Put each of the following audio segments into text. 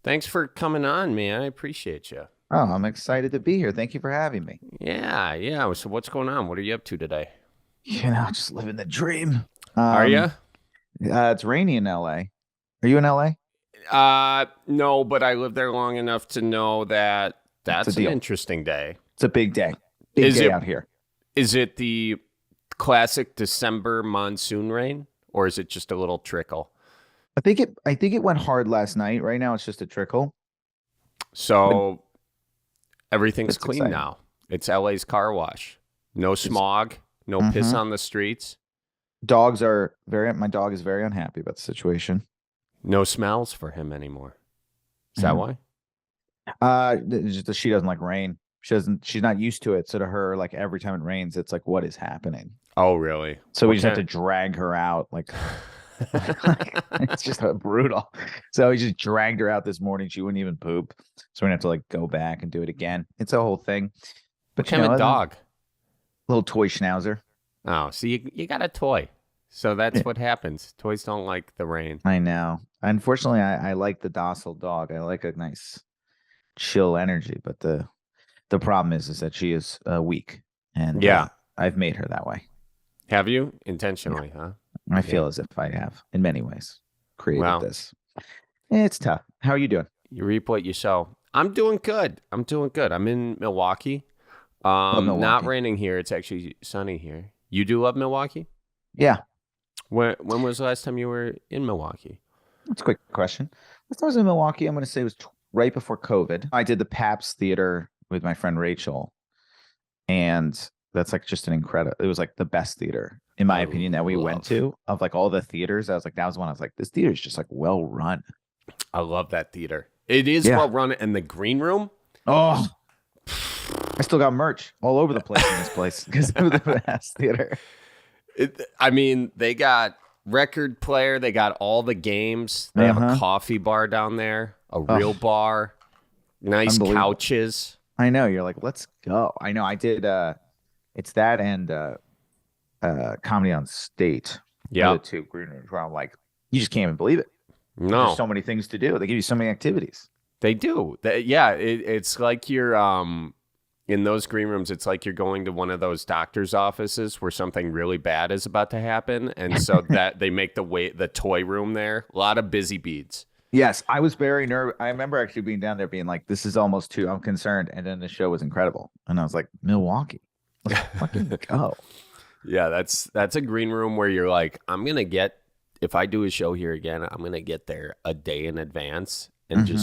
Thanks for coming on, man. I appreciate you. Oh, I'm excited to be here. Thank you for having me. Yeah. So what's going on? What are you up to today? Just living the dream. Are Um, you? it's rainy in LA. Are you in LA? No, but I lived there long enough to know that It's a that's an deal. interesting day. It's a big day. Big Is day it out here. is it the classic December monsoon rain or is it just a little trickle? I think it went hard last night. Right now it's just a trickle, but So everything's it's clean exciting. now. It's LA's car wash. No It's smog, no piss hmm on the streets, my dog is very unhappy about the situation. no smells for him anymore. Is that Mhm. why? It's just that she doesn't like rain. She's not used to it. So to her, like every time it rains, it's like, what is happening? Oh, really? So we What just have to kind drag her out. It's just brutal. So we just dragged her out this morning. She wouldn't even poop. So we're gonna have to like go back and do it again. It's a whole thing. what But you kind know, of a dog? little toy schnauzer. Oh, so you got a toy. So Yeah, that's what happens. Toys don't like the rain. I know. Unfortunately, I like the docile dog. I like a nice chill energy, but the problem is that she is weak, and Yeah. I've made her that way. Have you? Yeah, Intentionally, huh? I Yeah. feel as if I have, in many ways, created Well, this. It's tough. How are you doing? you reap what you sow. I'm doing good. I'm doing good. I'm in Milwaukee. Love Not Milwaukee. raining here. It's actually sunny here. You do love Milwaukee? Yeah, When was the last time you were in Milwaukee? that's a quick question. Last time I was in Milwaukee, I'm going to say it was right before COVID. I did the Paps Theater with my friend Rachel, and that's like just an incredible. It was like the best theater, in my I opinion, that we went love. to. Of like all the theaters, I was like, that was one. I was like, this theater is just like well run. I love that theater. It is Yeah. well run, and the green room. Oh, I still got merch all over the place in this place because of the Paps Theater. I mean, they got record player. They got all the games. They Uh have a huh. coffee bar down there, a real Oh, bar, nice unbelievable. couches. I know. You're like, let's go. I know. I did. It's that and Comedy on State are the Yep. two green rooms where I'm like, you just can't even believe it. There's No, so many things to do. They give you so many activities. they do. Yeah, it's like you're in those green rooms. It's like you're going to one of those doctor's offices where something really bad is about to happen, and so that they make the toy room there. A lot of busy beads. Yes, I was very nervous. I remember actually being down there being like, this is almost too, I'm concerned. And then the show was incredible. And I was like, Milwaukee, let's fucking go. Yeah, that's a green room where you're like, I'm gonna get if I do a show here again, I'm gonna get there a day in advance and Hmm.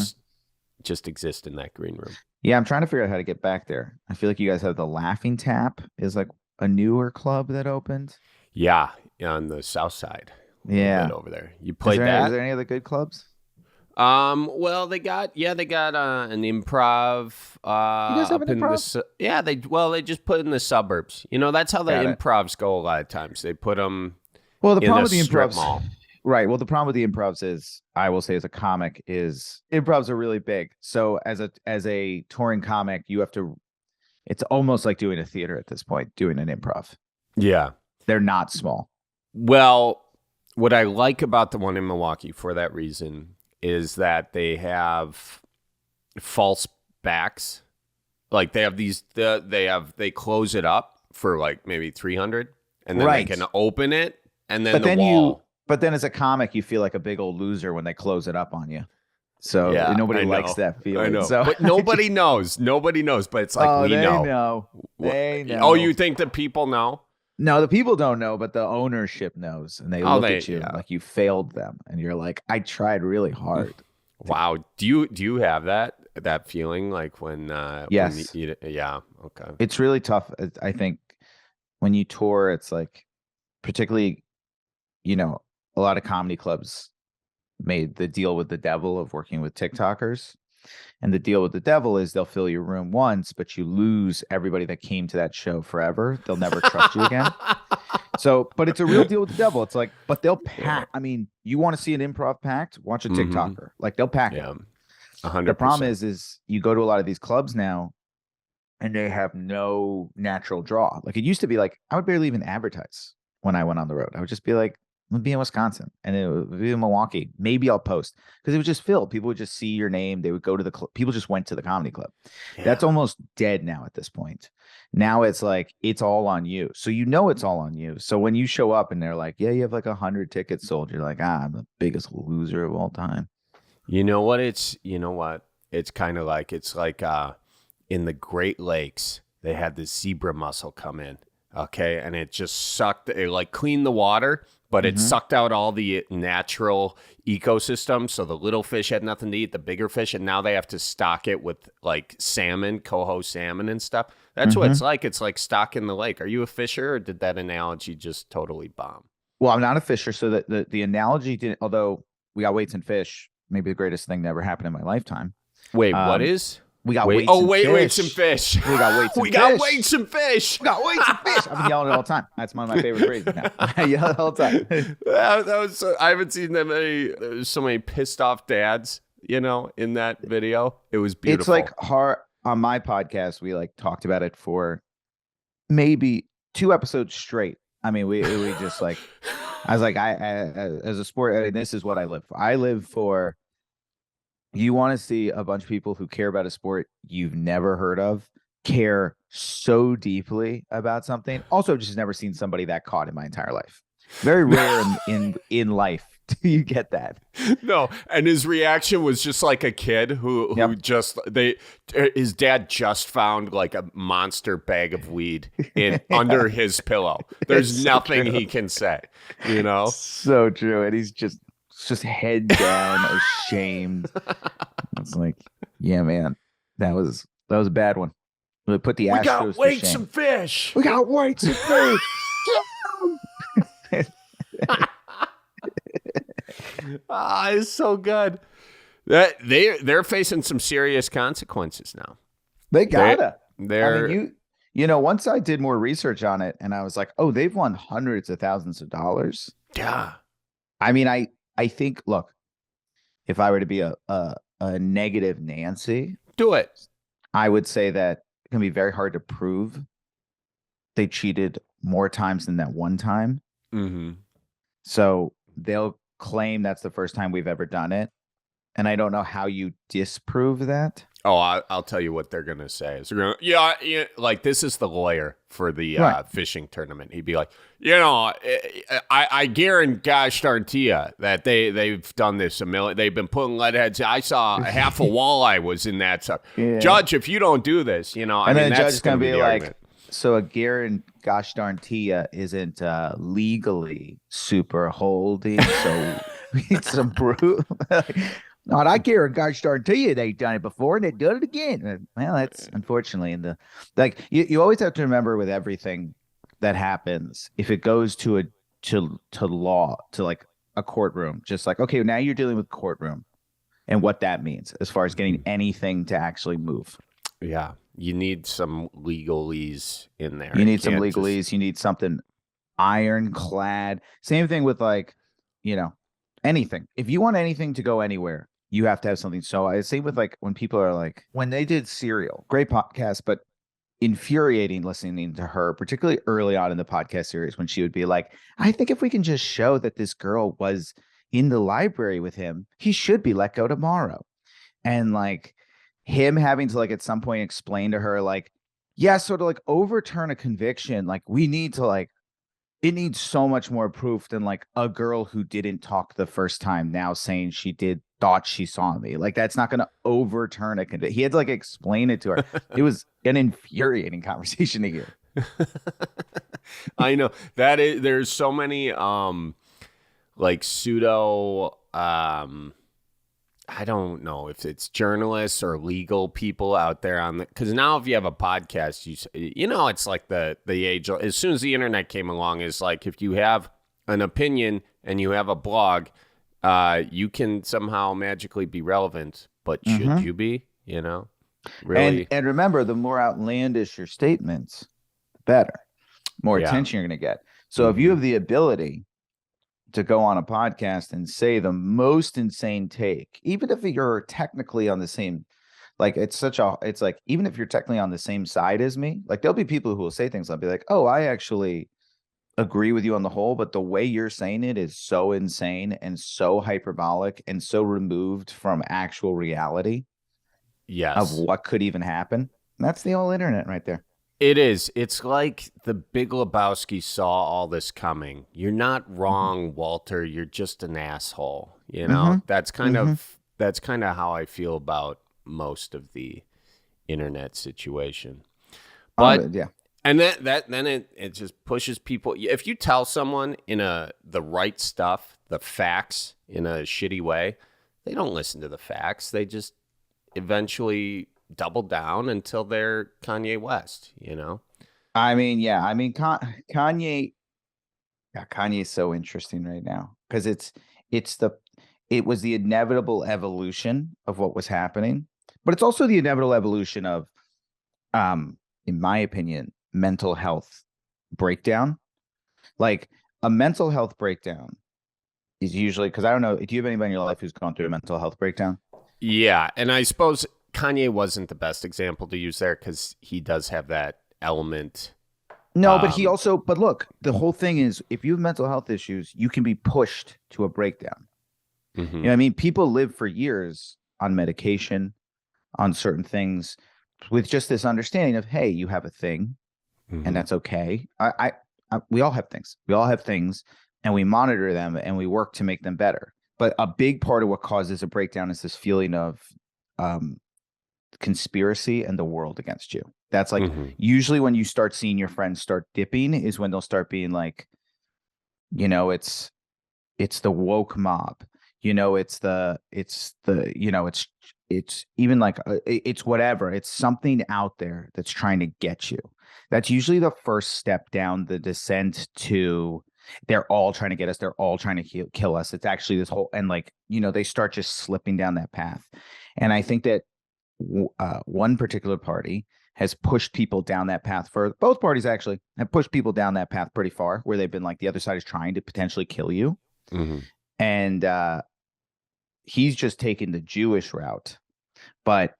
just exist in that green room. Yeah, I'm trying to figure out how to get back there. I feel like you guys have the Laughing Tap is like a newer club that opened. Yeah, on the south side, a little bit Yeah. over there. You Is played there is that? there any other good clubs? Well, they got an improv You guys have up an in the improv? yeah, they just put in the suburbs. You know, that's how the Got it. improvs go a lot of times. They put them Well, the in problem a with the strip improvs, mall. right? Well, the problem with the improvs is, I will say, as a comic, is improvs are really big. So as a touring comic, you have to. It's almost like doing a theater at this point, doing an improv. Yeah. They're not small. Well, what I like about the one in Milwaukee for that reason is that they have false backs. Like they have they close it up for like maybe 300 and then they Right. can open it and then But the then you, wall. but then as a comic, you feel like a big old loser when they close it up on you. So Yeah, nobody I likes know. that I feeling. know. So But I just, nobody knows. Nobody knows, but it's like oh, we they know. know. Wha- They Oh, know. you think the people know? No, the people don't know, but the ownership knows, and they Oh, look they at you yeah. like you failed them, and you're like, I tried really hard. To, Wow. Do you have that feeling like when yes, yeah, okay. it's really tough. I think when you tour, it's like, particularly, you know, a lot of comedy clubs made the deal with the devil of working with TikTokers. And the deal with the devil is they'll fill your room once, but you lose everybody that came to that show forever. They'll never trust you again. So, but it's a real deal with the devil. It's like, but they'll Yeah. pack. I mean, you want to see an improv packed? Watch a Mm-hmm. TikToker. Like they'll pack it. Yeah. The problem 100%. is you go to a lot of these clubs now and they have no natural draw. Like it used to be like I would barely even advertise when I went on the road. I would just be like, would be in Wisconsin, and it would be in Milwaukee. Maybe I'll post because it was just filled. People would just see your name. They would go to the club. People just went to the comedy club. That's Yeah. almost dead now at this point. Now it's like it's all on you. So it's all on you. So when you show up and they're like, "Yeah, you have like 100 tickets sold," you're like, "I'm the biggest loser of all time." You know what it's kind of like? It's like in the Great Lakes, they had this zebra mussel come in, okay? And it just sucked, it like cleaned the water, but it Mm-hmm. sucked out all the natural ecosystem. So the little fish had nothing to eat, the bigger fish, and now they have to stock it with like salmon, coho salmon and stuff. That's what Mm-hmm. it's like. It's like stocking the lake. Are you a fisher, or did that analogy just totally bomb? Well, I'm not a fisher, so that the analogy didn't. Although we got weights and fish, maybe the greatest thing that ever happened in my lifetime. Wait, what Um, is? we got Wait, weights and weights and fish. fish. We got weights We and got fish. weights and fish. We got weights and fish. I've been yelling it all the time. That's one of my favorite phrases now. I yell it all the time. That was I haven't seen that many. There's so many pissed off dads, in that video. It was beautiful. It's like hard on my podcast. We like talked about it for maybe 2 episodes straight. I mean, we just like I was like, I as a sport, I mean, this is what I live for. I live for. You want to see a bunch of people who care about a sport you've never heard of, care so deeply about something. Also, just never seen somebody that caught in my entire life. Very rare in life do you get that. No, and his reaction was just like a kid who Yep. just his dad just found like a monster bag of weed in under his pillow. There's It's so nothing true. he can say, So true. And he's just head down, ashamed. It's like, yeah, man, that was a bad one. We put the We Astros got to weights shame. and fish. We got weights and fish. It's so good. That they're facing some serious consequences now. They gotta. They're I mean, once I did more research on it, and I was like, oh, they've won hundreds of thousands of dollars. yeah. I mean, I think, look, if I were to be a negative Nancy, Do it. I would say that it can be very hard to prove they cheated more times than that one time. Mm-hmm. So they'll claim that's the first time we've ever done it. And I don't know how you disprove that. Oh, I'll tell you what they're gonna say. Is they're gonna, yeah, like this is the lawyer for the Right. fishing tournament. He'd be like, I guarantee, gosh darn to you, that they've done this a million. They've been putting lead heads. I saw half a walleye was in that stuff. Yeah. Judge, if you don't do this, And I then mean, the judge that's is going to be the like, argument. so a guarantee, gosh darn Tia isn't legally super holding. So we need some proof. Not I guarantee, gosh darn Tia they've done it before and they done it again. Well, that's unfortunately in the you always have to remember with everything that happens, if it goes to law, to like a courtroom, just like, okay, now you're dealing with courtroom and what that means as far as getting anything to actually move. Yeah, you need some legalese in there. You need some can't just- legalese. You need something ironclad. Same thing with like, anything. If you want anything to go anywhere, you have to have something. So I say with like when people are like, when they did Serial, great podcast, but infuriating listening to her, particularly early on in the podcast series when she would be like, I think if we can just show that this girl was in the library with him, he should be let go tomorrow. And like him having to like at some point explain to her like, yeah, so to like overturn a conviction, like we need to like, it needs so much more proof than like a girl who didn't talk the first time now saying she thought she saw me. Like that's not going to overturn a conviction. He had to like explain it to her. It was an infuriating conversation to hear. I know that there's so many like pseudo I don't know if it's journalists or legal people out there on the, because now if you have a podcast, it's like the age, as soon as the internet came along, is like if you have an opinion and you have a blog, you can somehow magically be relevant, but should you be, really? And remember, the more outlandish your statements, the better, more Yeah. attention you're going to get. So if you have the ability to go on a podcast and say the most insane take, even if you're technically on the same, like it's like, even if you're technically on the same side as me, like there'll be people who will say things, I'll be like, oh, I actually agree with you on the whole, but the way you're saying it is so insane and so hyperbolic and so removed from actual reality of Yes. what could even happen. And that's the whole internet right there. It is. It's like the Big Lebowski saw all this coming. You're not Mm-hmm. wrong, Walter. You're just an asshole. You Mm-hmm. know, Mm-hmm. that's kind of how I feel about most of the internet situation. But Yeah. and then it just pushes people. If you tell someone the right stuff, the facts in a shitty way, they don't listen to the facts. They just eventually double down until they're Kanye West, you know? I mean, yeah. I mean, Kanye. Yeah, Kanye's so interesting right now because it's the it was the inevitable evolution of what was happening, but it's also the inevitable evolution of, in my opinion, mental health breakdown. Like a mental health breakdown is usually, because I don't know, do you have anybody in your life who's gone through a mental health breakdown? Yeah, and I suppose Kanye wasn't the best example to use there because he does have that element. No, but Um, but look, the whole thing is if you have mental health issues, you can be pushed to a breakdown. You mhm, know what I mean? People live for years on medication, on certain things, with just this understanding of, hey, you have a thing, and mhm, that's okay. We all have things. We all have things, and we monitor them and we work to make them better. But a big part of what causes a breakdown is this feeling of, um, conspiracy and the world against you. That's like mhm, usually when you start seeing your friends start dipping is when they'll start being like, you know, it's the woke mob. It's even like, it's whatever. It's something out there that's trying to get you. That's usually the first step down the descent to, they're all trying to get us. They're all trying to kill us. It's actually this whole, and like, they start just slipping down that path. And I think that one particular party has pushed people down that path. For both parties actually have pushed people down that path pretty far, where they've been like, the other side is trying to potentially kill you. mhm. And he's just taken the Jewish route. But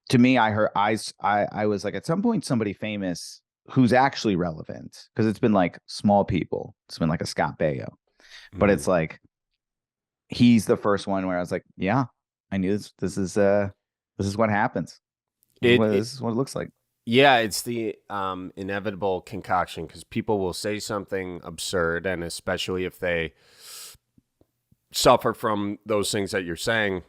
to me, I was like, at some point somebody famous who's actually relevant, because it's been like small people, it's been like a Scott Baio, but it's Mhm. like he's the first one where I was like, yeah, I knew this is what happens. It, it This is what it looks like. Yeah, it's the inevitable concoction because people will say something absurd, and especially if they suffer from those things that you're saying,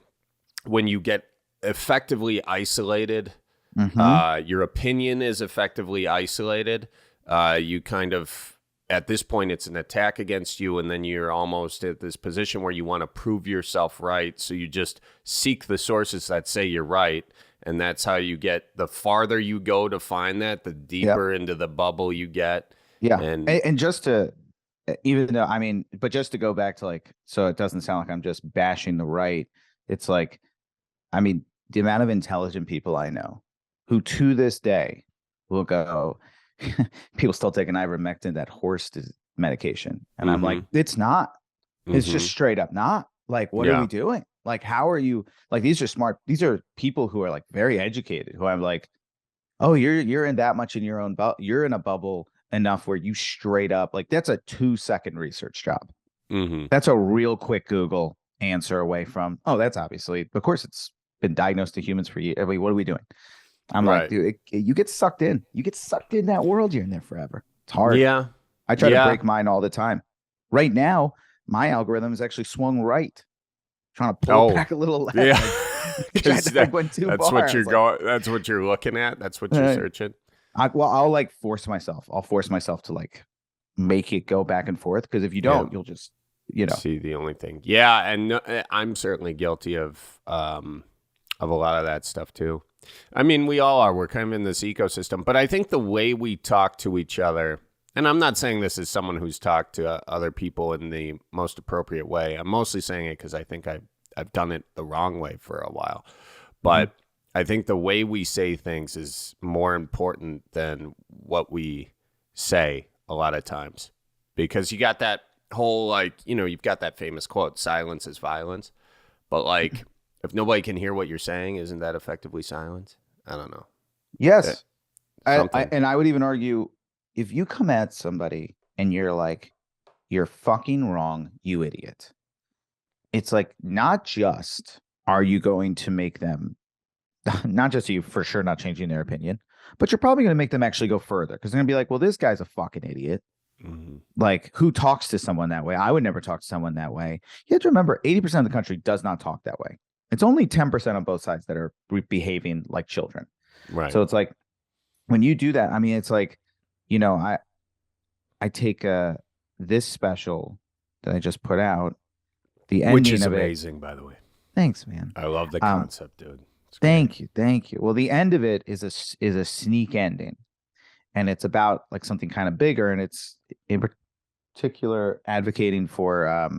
when you get effectively isolated, Mm-hmm. your opinion is effectively isolated. You kind of, at this point, it's an attack against you, and then you're almost at this position where you want to prove yourself right. So you just seek the sources that say you're right. And that's how you get, the farther you go to find that, the Yep. deeper into the bubble you get. Yeah. And And just to, even though, I mean, but just to go back to like, so it doesn't sound like I'm just bashing the right. It's like, I mean, the amount of intelligent people I know who to this day will go, people still taking ivermectin, that medication. And I'm like, mm-hmm, it's not. It's just mm-hmm, straight up not. Like, what are yeah, we doing? Like, how are you? Like, these are smart. These are people who are like very educated, who I'm like, oh, you're in that much in your own bubble. You're in a bubble enough where you straight up, like, that's a 2-second research job. mm-hmm, That's a real quick Google answer away from, oh, that's obviously, of course, it's been diagnosed to humans for years. I mean, what are we doing? I'm like, right, dude, you get sucked in. You get sucked in that world. You're in there forever. It's hard. yeah, I try to yeah, break mine all the time. Right now, my algorithm is actually swung right, trying to pull it oh, back a little left. yeah, Like, because I went too far. I was like, that's what you're looking at. That's what you're uh, searching. I'll like force myself. I'll force myself to like make it go back and forth, because if you Yeah. don't, you'll just, you know. See the only thing. Yeah, and I'm certainly guilty of a lot of that stuff too. I mean, we all are. We're kind of in this ecosystem, but I think the way we talk to each other, and I'm not saying this as someone who's talked to other people in the most appropriate way. I'm mostly saying it because I think I've done it the wrong way for a while. Mhm. But I think the way we say things is more important than what we say a lot of times, because you got that whole, like, you've got that famous quote, silence is violence. But like, if nobody can hear what you're saying, isn't that effectively silence? I don't know. Eh, Yes. Something. And I would even argue, if you come at somebody and you're like, you're fucking wrong, you idiot. It's like, not just are you going to make them, not just you for sure not changing their opinion, but you're probably going to make them actually go further, because they're going to be like, well, this guy's a fucking idiot. Like, who talks to someone that way? I would never talk to someone that way. You have to remember, 80% of the country does not talk that way. It's only 10% on both sides that are behaving like children. Right. So it's like, when you do that, I mean, it's like, you know, I take this special that I just put out, the ending which is of amazing, it. by the way. Thanks, man. I love the concept, dude. Thank you. Well, the end of it is a sneak ending, and it's about like something kind of bigger, and it's in particular advocates for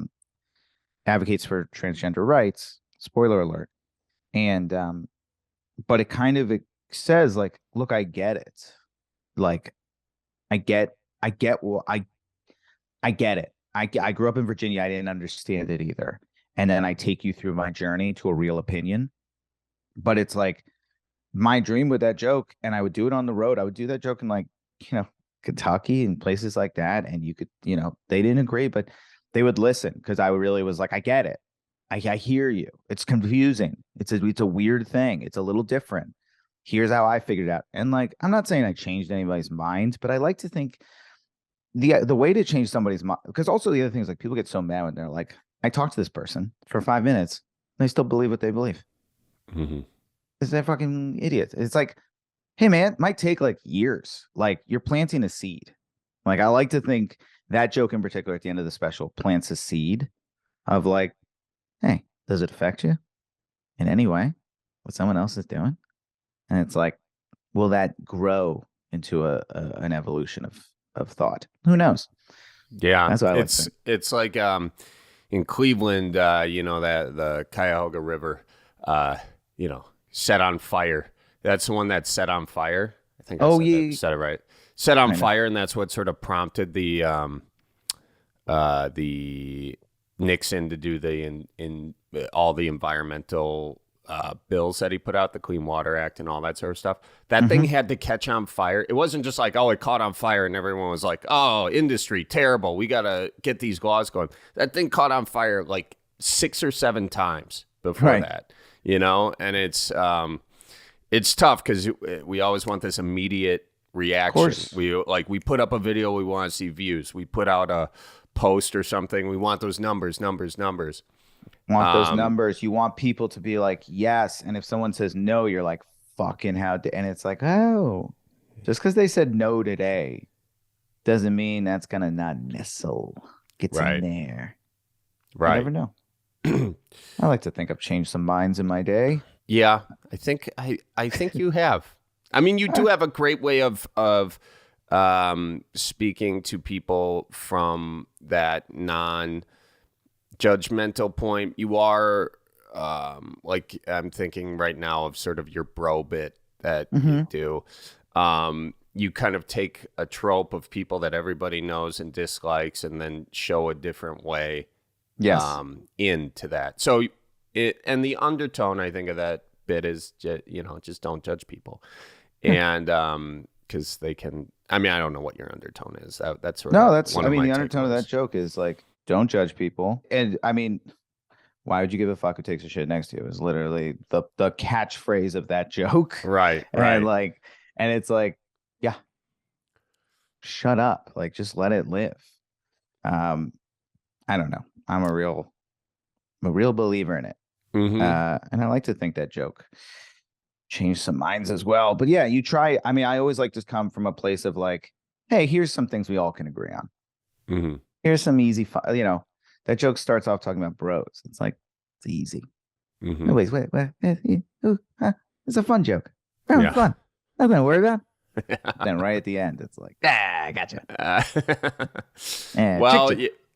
transgender rights. Spoiler alert. And but it kind of, it says like, look, I get it. Like, I get well, I get it. I grew up in Virginia. I didn't understand it either. And then I take you through my journey to a real opinion. But it's like my dream with that joke, and I would do it on the road. I would do that joke in, like, you know, Kentucky and places like that. And you could, you know, they didn't agree, but they would listen, because I really was like, I get it. I hear you. It's confusing. It's a weird thing. It's a little different. Here's how I figured it out. And like, I'm not saying I changed anybody's mind, but I like to think the way to change somebody's mind, because also the other thing is, like, people get so mad when they're like, I talked to this person for 5 minutes, and they still believe what they believe. Is they're fucking idiots. It's like, hey man, it might take like years. Like, you're planting a seed. Like, I like to think that joke in particular at the end of the special plants a seed of like, hey, does it affect you in any way what someone else is doing? And it's like, will that grow into an evolution of thought? Who knows? Yeah, that's what I it's like in Cleveland, you know, that the Cuyahoga River, you know, set on fire. That's the one that's set on fire. I think I said it right. Set on fire, and that's what sort of prompted the Nixon to do in all the environmental bills that he put out, the Clean Water Act and all that sort of stuff. That thing had to catch on fire. It wasn't just like, oh, it caught on fire and everyone was like, oh, industry, terrible. We got to get these laws going. That thing caught on fire like 6 or 7 times before that, you know? And it's tough because we always want this immediate reaction. We put up a video, we want to see views. We put out a post or something, we want those numbers. Want those numbers. You want people to be like, yes. And if someone says no, you're like, fucking and it's like, oh, just because they said no today doesn't mean that's gonna not nestle gets in there. Right. You never know. I like to think I've changed some minds in my day. Yeah, I think you have. I mean, you do have a great way of speaking to people from that non-judgmental point. You are like, I'm thinking right now of sort of your bro bit that you do. You kind of take a trope of people that everybody knows and dislikes, and then show a different way. Yes. Into that. So and the undertone, I think, of that bit is just don't judge people, and because they can. I mean, I don't know what your undertone is. That's sort of that's. I mean, the undertone of that joke is like, don't judge people, and I mean, why would you give a fuck who takes a shit next to you? Is literally the catchphrase of that joke, right? And it's like, yeah, shut up, like just let it live. I don't know. I'm a real believer in it. And I like to think that joke changed some minds as well. But yeah, you try. I mean, I always like to come from a place of like, hey, here's some things we all can agree on. Here's some easy, that joke starts off talking about bros. It's like, it's easy. No, wait. It's a fun joke. Fun. Nothing to worry about. Then right at the end, it's like, gotcha. Well,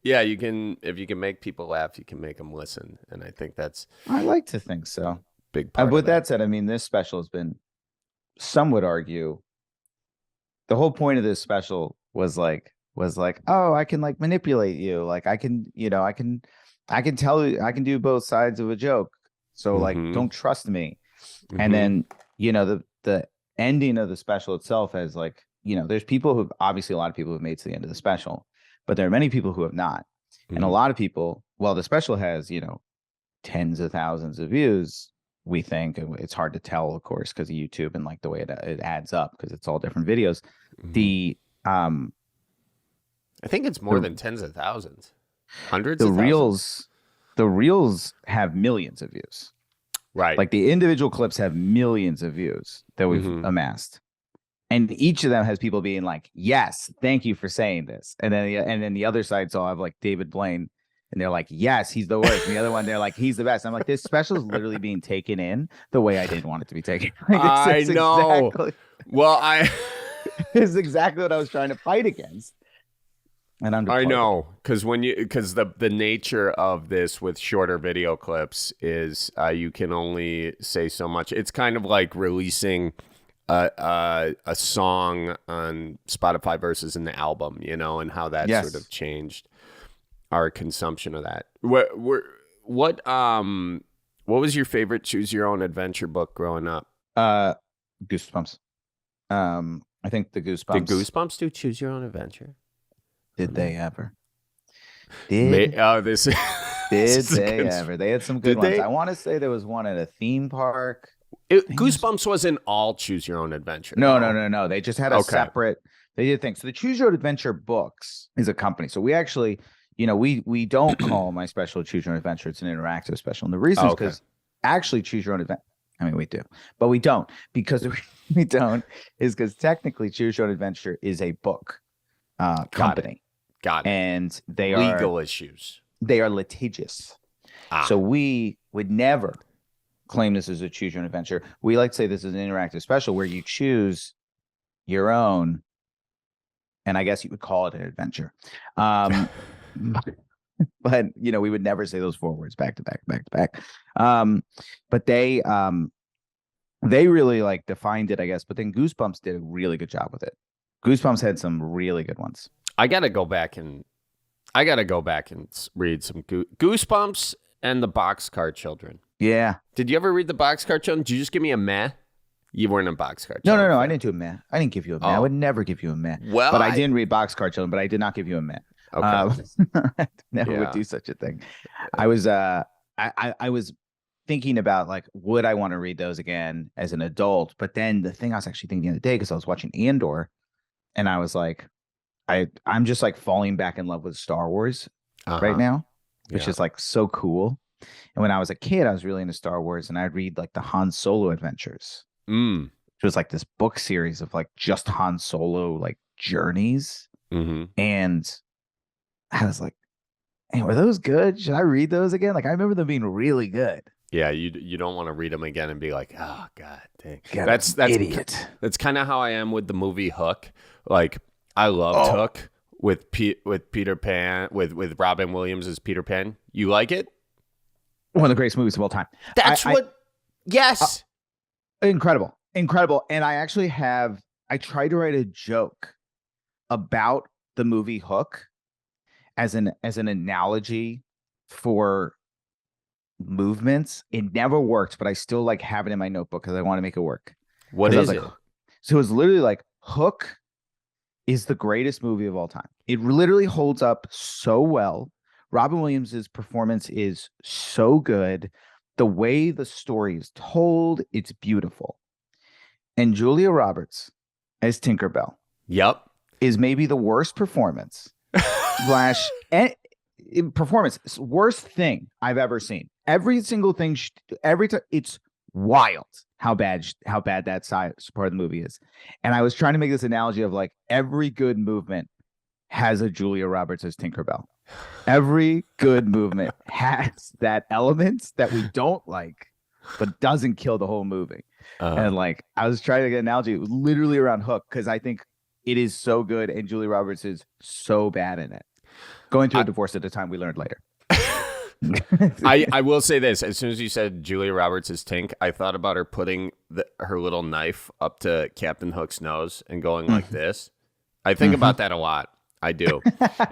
yeah, you can. If you can make people laugh, you can make them listen, and I think that's. I like to think so. Big part. With that said, I mean, this special has been. Some would argue. The whole point of this special was like, oh, I can like manipulate you, like I can, I can tell you, I can do both sides of a joke, so like, don't trust me. And then the ending of the special itself has like, there's people who obviously a lot of people have made to the end of the special. but there are many people who have not. And a Mhm. lot of people, well, the special has, tens of thousands of views, we think. And it's hard to tell, of course, because of YouTube and like the way it adds up, because it's all different videos. Mhm. The I think it's more the than tens of thousands, hundreds the of thousands. reels have millions of views. Right. Like the individual clips have millions of views that we've Mhm. amassed. And each of them has people being like, yes, thank you for saying this. And then the other side, so I'll have like David Blaine, and they're like, yes, he's the worst. And the other one, they're like, he's the best. I'm like, this special is literally being taken in the way I didn't want it to be taken. Like, this I is know. Well, this is exactly what I was trying to fight against. And I'm I deplorable. know, because the nature of this with shorter video clips is you can only say so much. It's kind of like releasing a song on Spotify versus an album, and how that Yes. sort of changed our consumption of that. What was your favorite choose your own adventure book growing up? Goosebumps. I think the Goosebumps. Did Goosebumps do choose your own adventure? Did they ever? Did Did this they ever? They had some good Did ones. they? I want to say there was one at a theme park. Goosebumps wasn't all choose your own adventure. No, though. no. They just had a separate. They did things. So the Choose Your Own Adventure books is a company. So we actually, we don't call my special Choose Your Own Adventure. It's an interactive special, and the reason is because actually Choose Your Own Adventure. I mean, we do, but we don't, because we don't is because technically Choose Your Own Adventure is a book company. Got it. And they legal issues. They are litigious. So we would never claim this as a choose your own adventure. We like to say this is an interactive special where you choose your own, and I guess you would call it an adventure. But we would never say those 4 words back to back. But they really like defined it, I guess. But then Goosebumps did a really good job with it. Goosebumps had some really good ones. I gotta go back and read some Goosebumps and the Boxcar Children. Yeah. Did you ever read the Boxcar Children? Did you just give me a meh? You weren't a Boxcar Children. No. I didn't do a meh. I didn't give you a meh. I would never give you a meh. Well, but I didn't read Boxcar Children, but I did not give you a meh. Okay. Never would do such a thing. I was I was thinking about like, would I want to read those again as an adult? But then the thing I was actually thinking the other day, because I was watching Andor, and I was like, I'm just like falling back in love with Star Wars right now, which is like so cool. And when I was a kid, I was really into Star Wars, and I'd read like the Han Solo Adventures, which was like this book series of like just Han Solo like journeys. And I was like, hey, were those good? Should I read those again? Like, I remember them being really good. Yeah, you don't want to read them again and be like, oh god, dang. God, that's idiot. That's kind of how I am with the movie Hook. Like, I loved Hook with Peter Pan with Robin Williams as Peter Pan. You like it? One of the greatest movies of all time. Yes. Incredible. And I actually I tried to write a joke about the movie Hook as an analogy for movements. It never worked, but I still like have it in my notebook because I want to make it work. What is it? So it was literally like, Hook is the greatest movie of all time. It literally holds up so well. Robin Williams' performance is so good. The way the story is told, it's beautiful. And Julia Roberts as Tinkerbell. Yep. Is maybe the worst performance performance, worst thing I've ever seen. Every single thing, every time, it's wild how bad that side part of the movie is. And I was trying to make this analogy of like, every good movement has a Julia Roberts as Tinkerbell. Every good movement has that element that we don't like, but doesn't kill the whole movie. And like, I was trying to get an analogy. It was literally around Hook, because I think it is so good and Julia Roberts is so bad in it. Going through a divorce at a time we learned later. I will say this. As soon as you said Julia Roberts is Tink, I thought about her putting her little knife up to Captain Hook's nose and going like this. I think about that a lot. I do.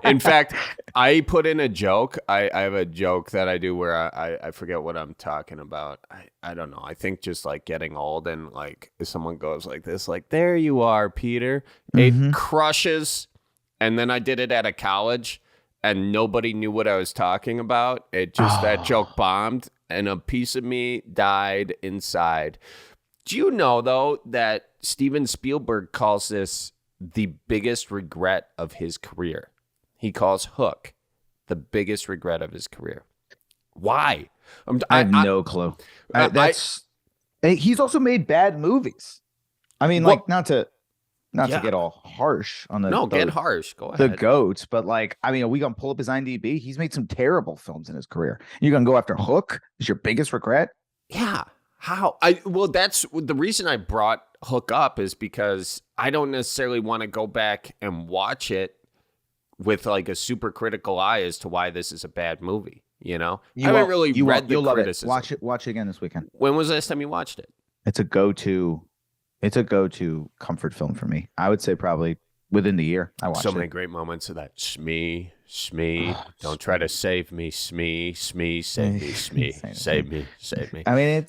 In fact, I put in a joke. I have a joke that I do where I forget what I'm talking about. I don't know. I think just like getting old, and like if someone goes like this, like, there you are, Peter. It crushes and then I did it at a college, and nobody knew what I was talking about. It just that joke bombed, and a piece of me died inside. Do you know though that Steven Spielberg calls this the biggest regret of his career? He calls Hook the biggest regret of his career. Why? I have no clue. He's also made bad movies. I mean, like, not to get all harsh on the get harsh. Go ahead. The GOAT, but like, I mean, are we gonna pull up his IMDb? He's made some terrible films in his career. You're gonna go after Hook? Is your biggest regret? Yeah. How? That's the reason I brought Hook up, is because I don't necessarily want to go back and watch it with like a super critical eye as to why this is a bad movie. I haven't really read the criticism. Watch it again this weekend. When was the last time you watched it? It's a go-to comfort film for me. I would say probably within the year. I watched so many great moments of that. Smee, don't try to save me. Smee, save me. Smee, save me. I mean,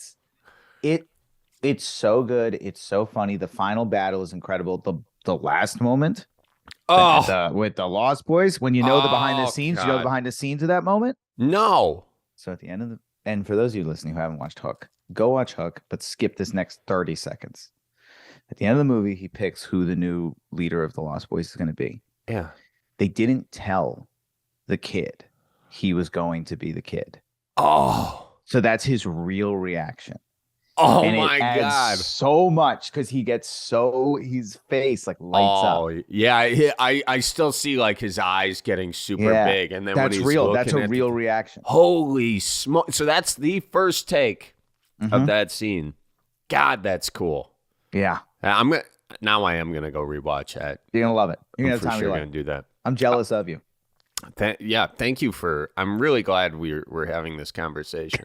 it's so good. It's so funny. The final battle is incredible. The last moment, with the Lost Boys, when you know the behind the scenes, God. You know the behind the scenes of that moment. No. So at the end of and for those of you listening who haven't watched Hook, go watch Hook, but skip this next 30 seconds. At the end of the movie, he picks who the new leader of the Lost Boys is going to be. Yeah. They didn't tell the kid he was going to be the kid. Oh. So that's his real reaction. Oh, and my God. So much because he gets his face like lights up. Oh, yeah. I still see like his eyes getting super big. And then that's when he's real. That's a real reaction. Holy smoke. So that's the first take of that scene. God, that's cool. Yeah. I am gonna go rewatch that. You're gonna love it. You're gonna have time. For sure, gonna do that. I'm jealous of you. Thank you I'm really glad we're having this conversation.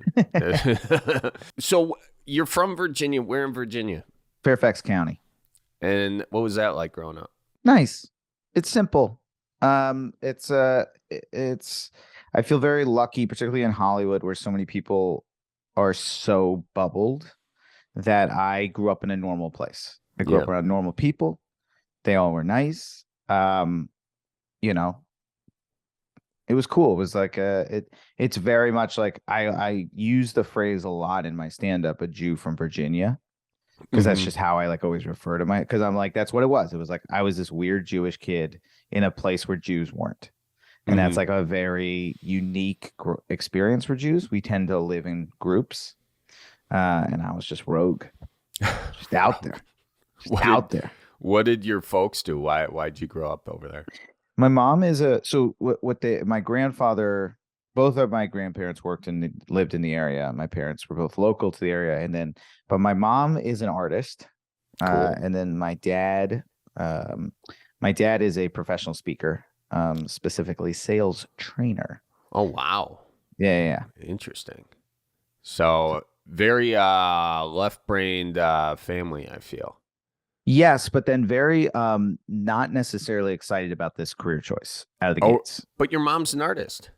So you're from Virginia. Where in Virginia? Fairfax County. And what was that like growing up? Nice. It's simple. It's I feel very lucky, particularly in Hollywood, where so many people are so bubbled, that I grew up in a normal place. I grew up around normal people. They all were nice. It was cool. It was like it's very much like I use the phrase a lot in my stand-up, a Jew from Virginia, because that's just how I like always refer to because I'm like, that's what it was. It was like I was this weird Jewish kid in a place where Jews weren't. And that's like a very unique experience for Jews. We tend to live in groups. And I was just rogue, just out there, there. What did your folks do? Why'd you grow up over there? My mom is my grandfather, both of my grandparents lived in the area. My parents were both local to the area. But my mom is an artist. Cool. And then my dad is a professional speaker, specifically sales trainer. Oh, wow. Yeah. Interesting. So very left-brained family, I feel. Yes, but then very not necessarily excited about this career choice out of the gates. But your mom's an artist.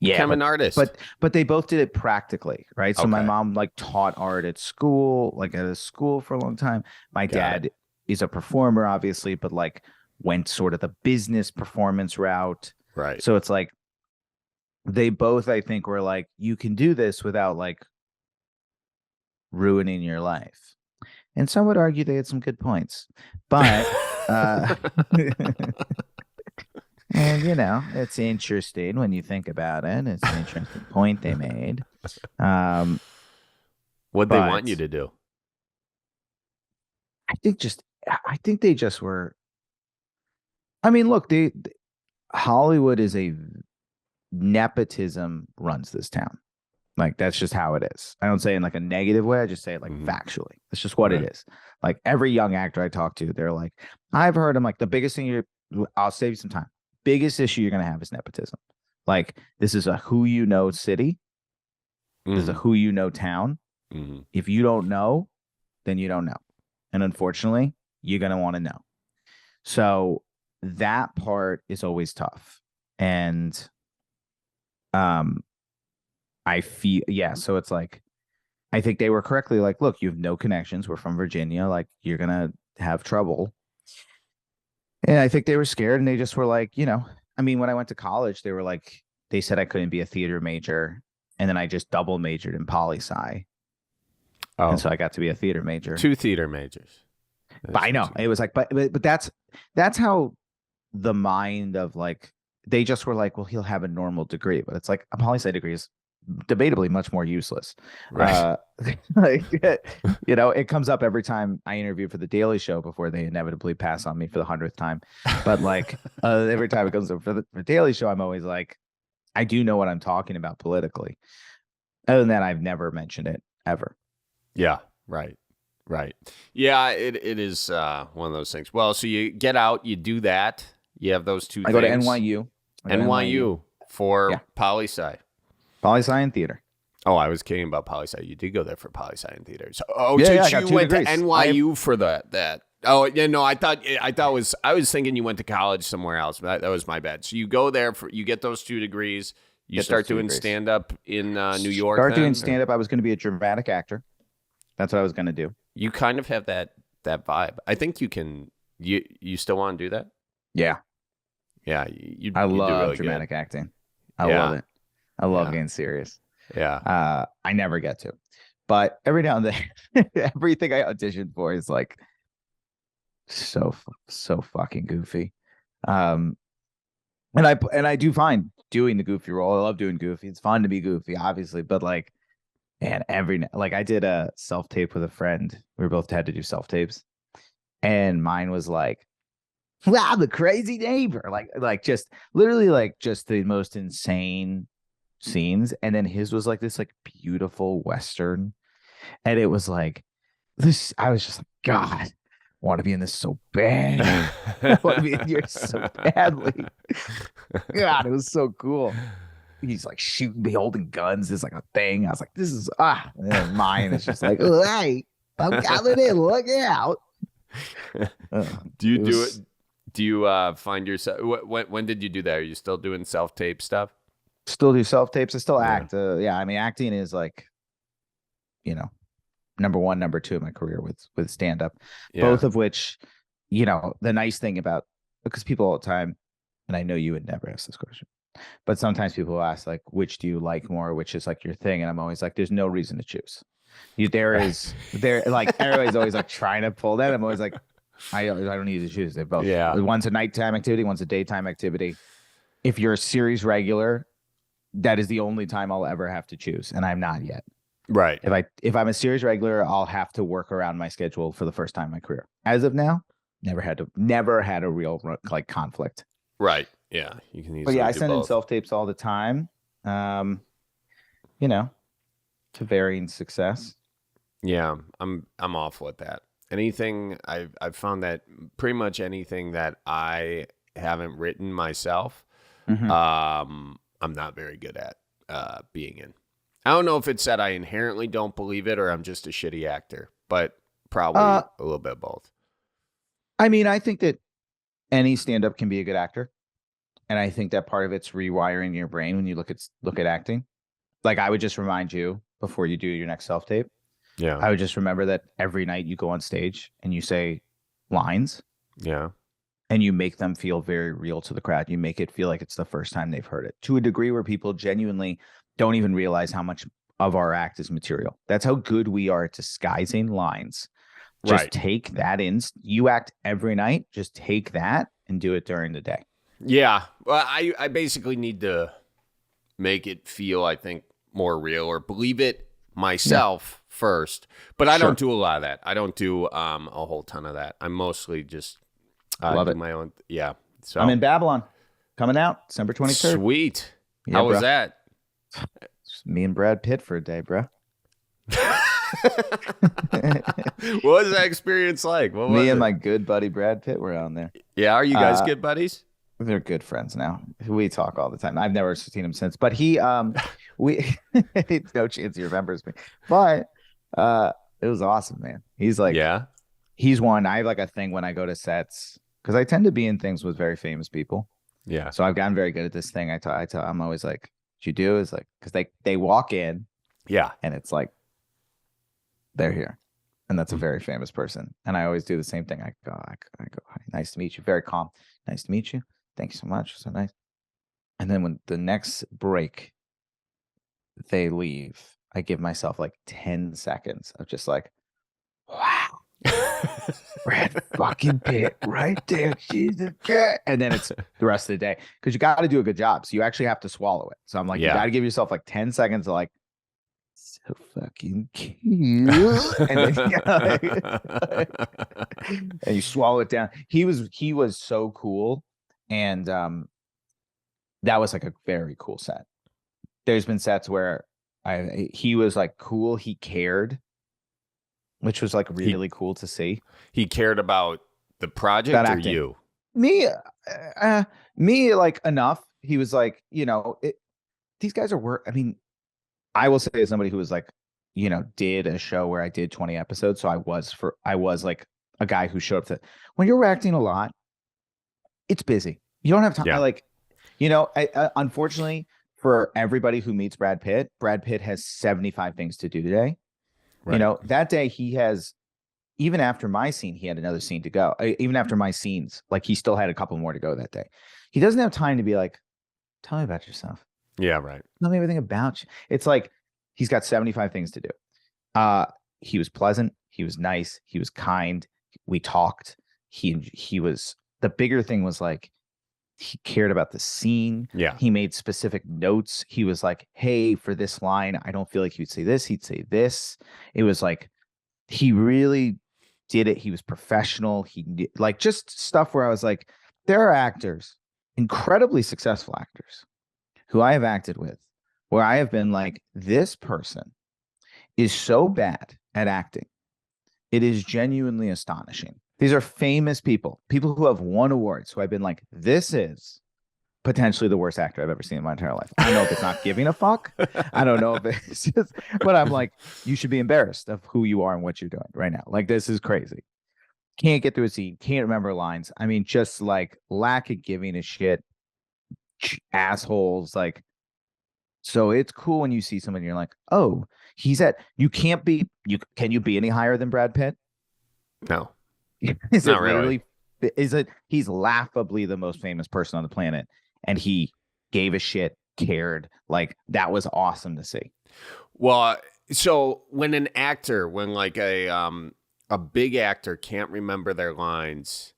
Yeah, I'm an artist. But they both did it practically, right? So my mom like taught art at school, like at a school for a long time. My dad is a performer, obviously, but like went sort of the business performance route. Right. So it's like they both, I think, were like, you can do this without like ruining your life. And some would argue they had some good points, but and it's interesting when you think about it. It's an interesting point they made. What they want you to do? I think they just were. I mean, look, Hollywood is nepotism runs this town. Like, that's just how it is. I don't say it in like a negative way. I just say it like factually. It's just what it is. Like every young actor I talk to, they're like, I've heard, I'm like, the biggest thing I'll save you some time. Biggest issue you're going to have is nepotism. Like, this is a who you know city. This is a who you know town. If you don't know, then you don't know. And unfortunately, you're going to want to know. So that part is always tough. And I feel, so it's like, I think they were correctly like, look, you have no connections. We're from Virginia. Like, you're going to have trouble. And I think they were scared and they just were like, I mean, when I went to college, they were like, they said I couldn't be a theater major. And then I just double majored in poli-sci. And Oh, so I got to be a theater major. 2 theater majors. But I know it was like, but that's how the mind of like, they just were like, well, he'll have a normal degree, but it's like a poli-sci degree is debatably much more useless. Right. Like, it comes up every time I interview for the Daily Show before they inevitably pass on me for the 100th time. But like every time it comes up for the Daily Show, I'm always like, I do know what I'm talking about politically. Other than that, I've never mentioned it ever. Yeah. Right. Right. Yeah. It is one of those things. Well, so you get out, you do that. You have those two I things. go to NYU. NYU for poli-sci. Poli-sci and theater. Oh, I was kidding about poli-sci. You did go there for poli-sci and theater. So, you went to NYU for that. Oh, yeah, no, I was thinking you went to college somewhere else. That was my bad. So you go there you get those 2 degrees. You start doing stand-up in New York. Start doing stand-up. I was going to be a dramatic actor. That's what I was going to do. You kind of have that vibe. I think you can. You still want to do that? Yeah. Yeah, I love really dramatic acting. I love it. I love getting serious. Yeah. I never get to, but every now and then, everything I auditioned for is like so fucking goofy. And I do find doing the goofy role. I love doing goofy. It's fun to be goofy, obviously, but like, man, I did a self tape with a friend. We both had to do self tapes, and mine was like, wow, the crazy neighbor, like just literally like just the most insane scenes. And then his was like this like beautiful Western. And it was like this, I was just like, God, I want to be in this so bad. I want to be in here so badly. God, it was so cool. He's like shooting me, holding guns. It's like a thing. I was like, this is and then mine is just like, oh, hey, I'm coming in, look out. Do you do it? Do you find yourself? When did you do that? Are you still doing self-tape stuff? Still do self-tapes. I still act. I mean, acting is like, number 1, number 2 in my career with stand-up. Both of which, the nice thing about, because people all the time, and I know you would never ask this question, but sometimes people ask like, which do you like more? Which is like your thing? And I'm always like, there's no reason to choose. Like everybody's always like trying to pull that. I'm always like, I don't need to choose. They both. Yeah. One's a nighttime activity. One's a daytime activity. If you're a series regular, that is the only time I'll ever have to choose, and I'm not yet. Right. If I'm a series regular, I'll have to work around my schedule for the first time in my career. As of now, never had a real like conflict. Right. Yeah. You can. But yeah, I send in self tapes all the time. To varying success. Yeah, I'm awful at that. Anything I've found that pretty much anything that I haven't written myself, I'm not very good at being in. I don't know if it's that I inherently don't believe it or I'm just a shitty actor, but probably a little bit of both. I mean, I think that any stand-up can be a good actor, and I think that part of it's rewiring your brain when you look at acting. Like, I would just remind you before you do your next self-tape. Yeah. I would just remember that every night you go on stage and you say lines. Yeah. And you make them feel very real to the crowd. You make it feel like it's the first time they've heard it, to a degree where people genuinely don't even realize how much of our act is material. That's how good we are at disguising lines. Just take that in. You act every night. Just take that and do it during the day. Yeah. Well, I basically need to make it feel, I think, more real or believe it myself first. But I don't do a lot of that. I don't do a whole ton of that. I'm mostly just Love it. My own. Yeah. So I'm in Babylon, coming out December 23rd. Sweet. Yeah, how was that? Just me and Brad Pitt for a day, bro. What was that experience like? Me and my good buddy Brad Pitt were on there. Yeah, are you guys good buddies? They're good friends now. We talk all the time. I've never seen him since, but he we no chance he remembers me. But it was awesome, man. He's like, he's one. I have like a thing when I go to sets because I tend to be in things with very famous people. Yeah. So I've gotten very good at this thing. I'm always like, what you do is like, because they walk in. Yeah. And it's like, they're here. And that's a very famous person. And I always do the same thing. I go, "Hi, nice to meet you." Very calm. "Nice to meet you. Thank you so much. So nice." And then when the next break they leave, I give myself like 10 seconds of just like, "Wow, Brad fucking Pitt right there. Jesus. Yeah." And then it's the rest of the day because you got to do a good job. So you actually have to swallow it. So I'm like, you got to give yourself like 10 seconds of like, "So fucking cute." And then and you swallow it down. He was so cool. And that was like a very cool set. There's been sets where he was like cool, he cared, which was like really cool to see. He cared about the project or you? Me like enough. He was like, these guys are I mean, I will say as somebody who was like, did a show where I did 20 episodes. So I was like a guy who showed up to, when you're acting a lot, it's busy. You don't have time. Unfortunately for everybody who meets Brad Pitt has 75 things to do today. Right. That day he has, even after my scene, he had another scene to go. Even after my scenes, like he still had a couple more to go that day. He doesn't have time to be like, "Tell me about yourself." Yeah, right. Tell me everything about you. It's like he's got 75 things to do. He was pleasant. He was nice. He was kind. We talked. He was, the bigger thing was like, he cared about the scene. Yeah. He made specific notes. He was like, "Hey, for this line, I don't feel like he'd say this. He'd say this." It was like, he really did it. He was professional. He like just stuff where I was like, there are actors, incredibly successful actors who I have acted with, where I have been like, this person is so bad at acting. It is genuinely astonishing. These are famous people who have won awards. So I've been like, this is potentially the worst actor I've ever seen in my entire life. I don't know if it's not giving a fuck. I don't know if it's just, but I'm like, you should be embarrassed of who you are and what you're doing right now. Like, this is crazy. Can't get through a scene. Can't remember lines. I mean, just like lack of giving a shit. Assholes. Like, so it's cool when you see someone and you're like, oh, can you be any higher than Brad Pitt? No. Is it really? He's laughably the most famous person on the planet, and he gave a shit, cared. Like, that was awesome to see. Well, so when like a big actor can't remember their lines,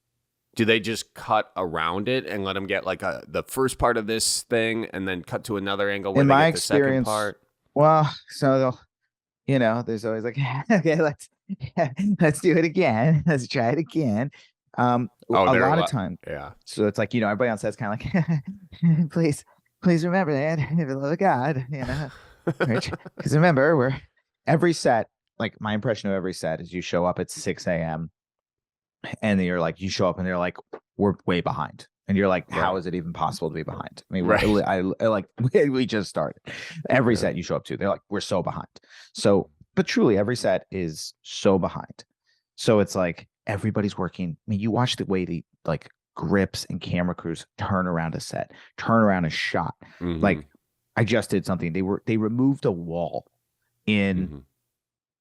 do they just cut around it and let them get like the first part of this thing and then cut to another angle where they get the second part? Well, so there's always like, okay, let's do it again. Let's try it again. A lot of time. Yeah. So it's like, everybody on set's kind of like, please remember that, for the love of God, because remember, every set, like my impression of every set is you show up at 6 a.m. and you're like, you show up and they're like, we're way behind. And you're like, how is it even possible to be behind? I mean, we just started. Every set you show up to, they're like, we're so behind. So, but truly every set is so behind. So it's like, everybody's working. I mean, you watch the way the like grips and camera crews turn around a set, turn around a shot. Mm-hmm. Like, I just did something. They removed a wall in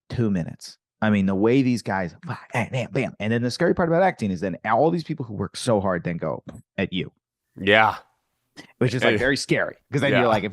2 minutes. I mean, the way these guys, bam, bam. And then the scary part about acting is then all these people who work so hard then go at you. Yeah. Which is like very scary. Because then you're like,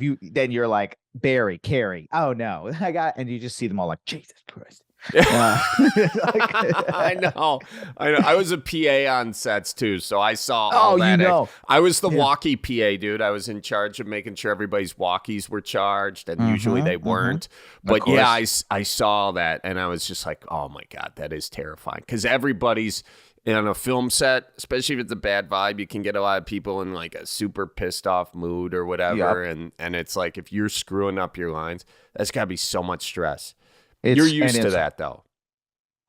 you're like, Barry, Carrie, oh no, and you just see them all like, Jesus Christ. I know. I was a PA on sets too, so I saw all that. I was the walkie PA, dude. I was in charge of making sure everybody's walkies were charged, and usually they weren't. But yeah, I saw that, and I was just like, oh my God, that is terrifying. Because everybody's on a film set, especially if it's a bad vibe, you can get a lot of people in like a super pissed off mood or whatever. Yep. And it's like, if you're screwing up your lines, that's gotta be so much stress. You're used to that, though.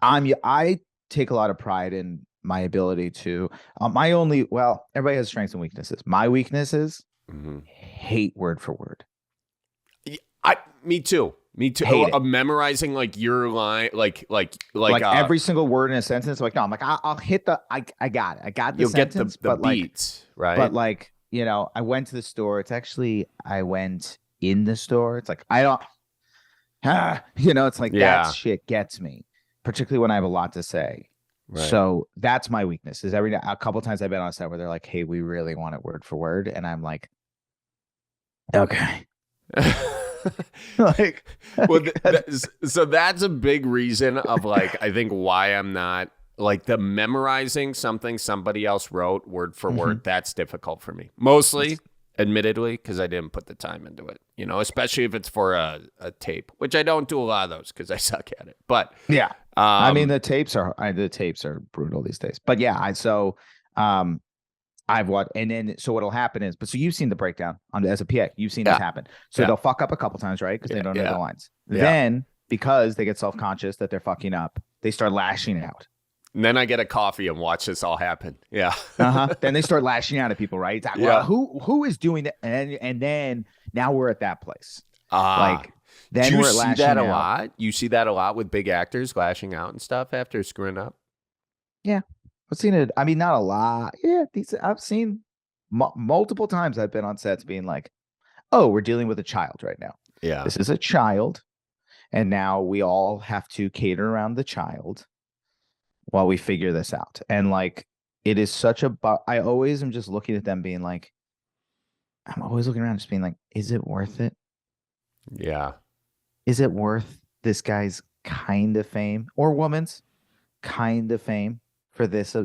I take a lot of pride in my ability to. Everybody has strengths and weaknesses. My weeknesses, hate word for word. Me too. Memorizing like your line, like every single word in a sentence. Like, no, I'm like, I'll hit the. I got it. I got the You'll sentence. You'll get the beats, right? But like, I went to the store. It's actually I went in the store. It's like I don't. It's like that shit gets me. particularly when I have a lot to say. Right. So that's my weakness. Is a couple times I've been on a set where they're like, "Hey, we really want it word for word," and I'm like, "Okay." like, well, so that's a big reason of like I think why I'm not like the memorizing something somebody else wrote word for word. That's difficult for me, mostly, admittedly, because I didn't put the time into it. You know, especially if it's for a tape, which I don't do a lot of those because I suck at it. But yeah, I mean the tapes are brutal these days. But yeah, I've watched, and then so what'll happen is, but so you've seen the breakdown as a PA, you've seen this happen. So they'll fuck up a couple times, right? Because they don't know the lines. Then because they get self-conscious that they're fucking up, they start lashing out. And then I get a coffee and watch this all happen. Yeah. Then they start lashing out at people, right? It's like, well, who is doing that? And then now we're at that place. Like then do you we're see lashing that a out. lot? You see that a lot with big actors lashing out and stuff after screwing up? Yeah. I've seen it. I mean, not a lot. Yeah, I've seen multiple times. I've been on sets being like, "Oh, we're dealing with a child right now. Yeah, this is a child, and now we all have to cater around the child while we figure this out." And like, it is such a. I always am just looking at them, being like, I'm always looking around, just being like, "Is it worth it? Yeah, is it worth this guy's kind of fame or woman's kind of fame?" For this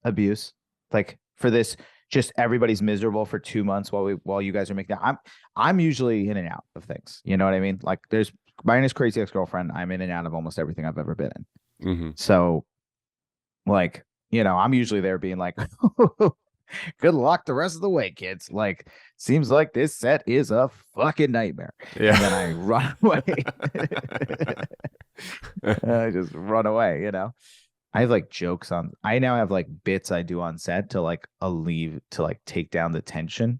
abuse, like for this, just everybody's miserable for 2 months while you guys are making that. I'm usually in and out of things. You know what I mean? Like there's minus Crazy Ex-Girlfriend. I'm in and out of almost everything I've ever been in. So, like, you know, I'm usually there being like, good luck the rest of the way, kids. Like, seems like this set is a fucking nightmare. Yeah. And then I run away. I just run away, you know. I have like jokes I now have like bits I do on set to like to like take down the tension.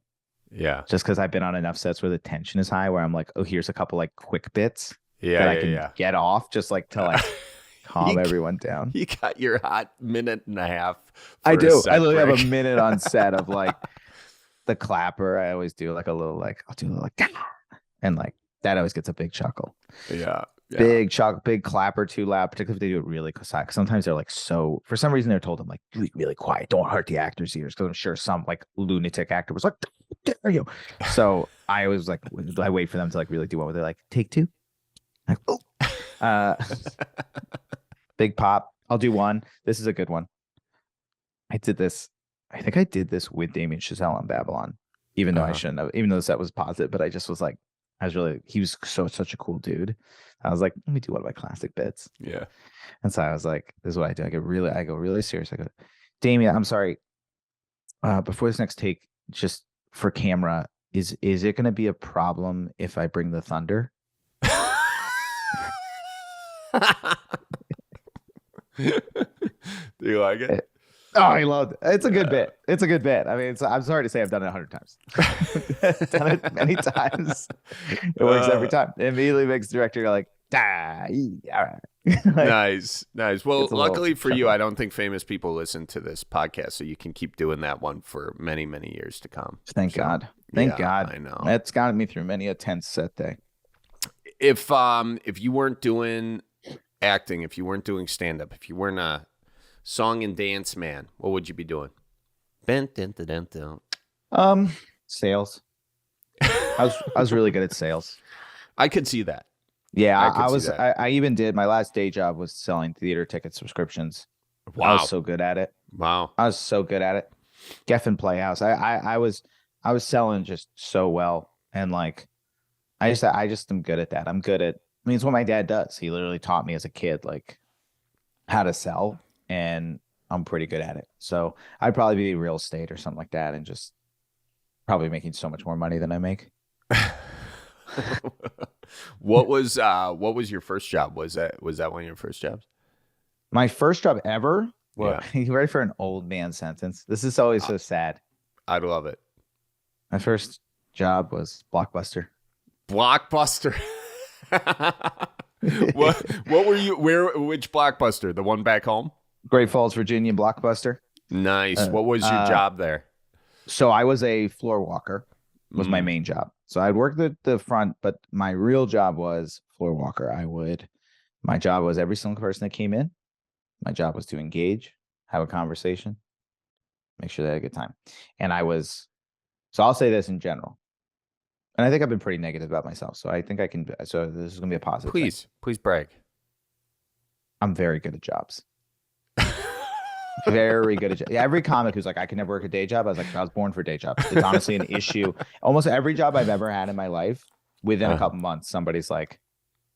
Yeah. Just because I've been on enough sets where the tension is high, where I'm like, oh, here's a couple like quick bits that I can get off, just like to like calm everyone down. You got your hot minute and a half. I do. I literally have a minute on set of like the clapper. I always do like a little like I'll do a little like and like that always gets a big chuckle. Yeah. Big clapper too loud, particularly if they do it really quiet. Sometimes they're like so. For some reason, they're told them like really quiet. Don't hurt the actors' ears, because I'm sure some like lunatic actor was like, "Dare you?" So I was like, I wait for them to like really do one where they're like, "Take two." Like, oh, big pop. I'll do one. This is a good one. I did this. I think I did this with Damien Chazelle on Babylon, even though I shouldn't have. Even though the set was positive, but I just was like, he was such a cool dude. I was like, let me do one of my classic bits. Yeah. And so I was like, this is what I do. I go really serious. I go, Damien, I'm sorry. Before this next take, just for camera, is it going to be a problem if I bring the thunder? Do you like it? Oh, he loved it. It's a good bit. It's a good bit. I mean, I'm sorry to say I've done it 100 times. Done it many times. It works every time. It immediately makes the director go like, all right. Nice. Well, luckily for you, I don't think famous people listen to this podcast, so you can keep doing that one for many, many years to come. Thank God. Thank God. I know. That's gotten me through many a tense set day. If you weren't doing acting, if you weren't doing stand-up, if you weren't a song and dance man, what would you be doing? Sales. I was really good at sales. I could see that. Yeah, I even did my last day job was selling theater ticket subscriptions. Wow. I was so good at it. Wow. I was so good at it. Geffen Playhouse. I was selling just so well, and like I just am good at that. I'm good at. I mean, it's what my dad does. He literally taught me as a kid like how to sell, and I'm pretty good at it. So I'd probably be real estate or something like that, and just probably making so much more money than I make. What was your first job? Was that one of your first jobs? My first job ever? Well, you ready for an old man sentence? This is always so sad. I'd love it. My first job was Blockbuster. Blockbuster. What were you? Which Blockbuster? The one back home? Great Falls, Virginia Blockbuster. Nice. What was your job there? So I was a floor walker. Was my main job. So I'd work the front, but my real job was floor walker. I would My job was every single person that came in. My job was to engage, have a conversation, make sure they had a good time. And so I'll say this in general. And I think I've been pretty negative about myself. So I think I can, so this is going to be a positive thing. Please brag. I'm very good at jobs. Very good at jobs. Every comic who's like, I can never work a day job. I was like, I was born for day jobs. It's honestly an issue. Almost every job I've ever had in my life, within a couple months, somebody's like,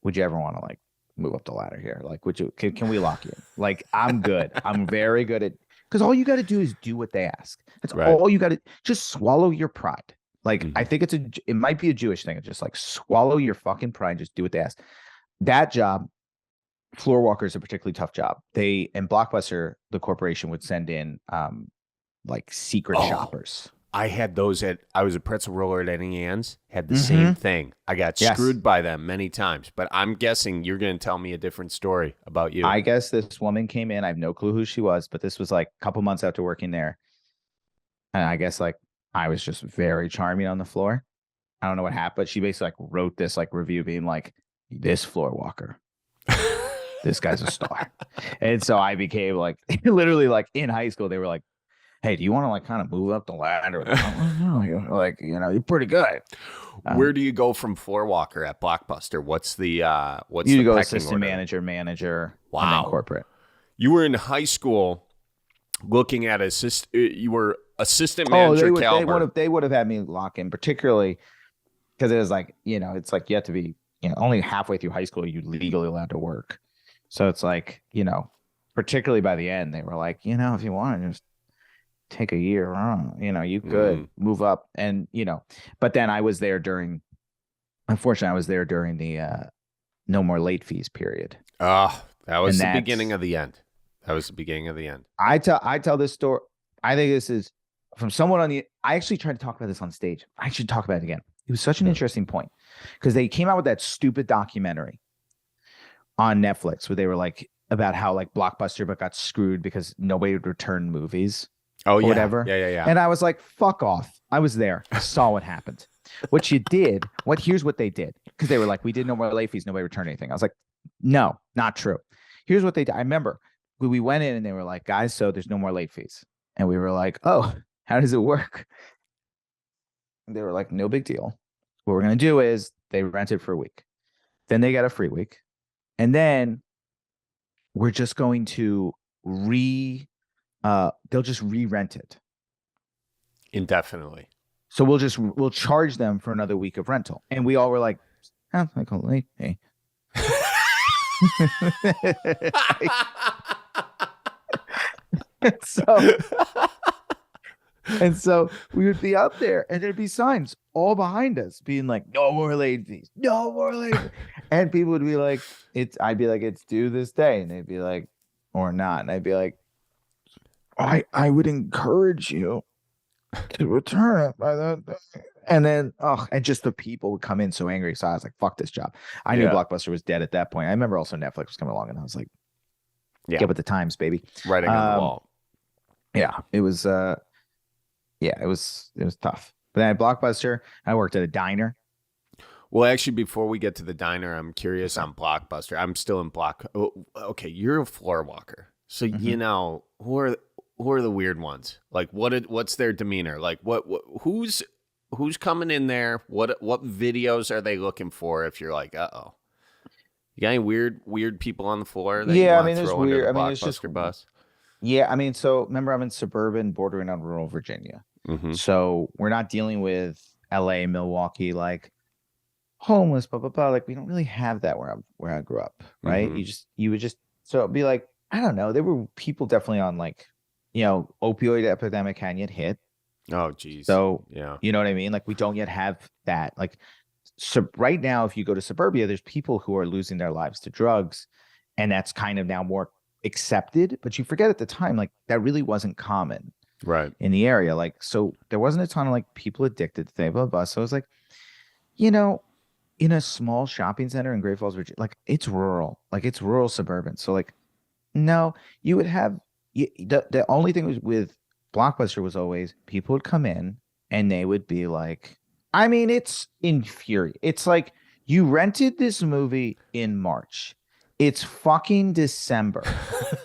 would you ever want to like move up the ladder here? Like, can we lock you in? Like, I'm good. I'm very good at, because all you got to do is do what they ask. That's all you got to, just swallow your pride. Like, I think it might be a Jewish thing. It's just like, swallow your fucking pride and just do what they ask. That job, floor walker, is a particularly tough job. And Blockbuster, the corporation, would send in like secret shoppers. I had those I was a pretzel roller at Eddie Ann's, had the same thing. I got screwed by them many times, but I'm guessing you're going to tell me a different story about you. I guess this woman came in. I have no clue who she was, but this was like a couple months after working there. And I guess like I was just very charming on the floor. I don't know what happened, but she basically like wrote this like review being like, this floor walker, this guy's a star. And so I became like, literally like in high school, they were like, hey, do you want to like kind of move up the ladder? Like, you're pretty good. Where do you go from floor walker at Blockbuster? What's the you go assistant manager, wow, and then corporate. You were in high school looking at you were assistant manager caliber. They would have had me lock in, particularly because it was like, it's like you have to be, only halfway through high school you legally allowed to work. So it's like, particularly by the end, they were like, if you want to just take a year, you could move up. And, but then I was there unfortunately, I was there during the no more late fees period. That was the beginning of the end. That was the beginning of the end. I tell this story. I think this is from someone I actually tried to talk about this on stage. I should talk about it again. It was such an interesting point because they came out with that stupid documentary on Netflix where they were like about how like Blockbuster but got screwed because nobody would return movies. Oh, yeah. Whatever. Yeah. And I was like, fuck off. I was there. I saw what happened. Here's what they did. Because they were like, we did no more late fees. Nobody returned anything. I was like, no, not true. Here's what they did. I remember we went in and they were like, guys, so there's no more late fees. And we were like, oh, how does it work? And they were like, no big deal. What we're going to do is they rent it for a week. Then they got a free week. And then we're just going to they'll just re-rent it indefinitely. So we'll charge them for another week of rental. And we all were like, oh, hey. and so we would be up there and there'd be signs all behind us being like, no more late fees, no more late fees. And people would be like, I'd be like, it's due this day. And they'd be like, or not. And I'd be like, I would encourage you to return it by that day. And then, and just the people would come in so angry. So I was like, fuck this job. I knew Blockbuster was dead at that point. I remember also Netflix was coming along and I was like, get with the times, baby. Writing on the wall. Yeah, it was, it was tough. But then at Blockbuster, I worked at a diner. Well, actually, before we get to the diner, I'm curious on Blockbuster. I'm still in okay, you're a floor walker. So, who are the weird ones? Like, what's their demeanor? Like, who's coming in there? What videos are they looking for? If you're like, uh-oh, you got any weird people on the floor? That there's weird. I mean, it's just bus. Yeah, I mean, so remember, I'm in suburban, bordering on rural Virginia. Mm-hmm. So we're not dealing with L.A., Milwaukee, like homeless, blah blah blah. Like we don't really have that where I grew up, right? Mm-hmm. You would just so it'd be like, I don't know. There were people definitely on like, opioid epidemic hadn't yet hit. Oh, geez. So, yeah. You know what I mean? Like, we don't yet have that. Like, so right now, if you go to suburbia, there's people who are losing their lives to drugs. And that's kind of now more accepted. But you forget at the time, like, that really wasn't common. Right. In the area. Like, so there wasn't a ton of, like, people addicted to things, blah, blah, blah. So it was like, in a small shopping center in Great Falls, Virginia, like, it's rural. Like, it's rural suburban. So, like, no, you would have the only thing was with Blockbuster was always people would come in and they would be like, I mean, it's infuriating. It's like you rented this movie in March. It's fucking December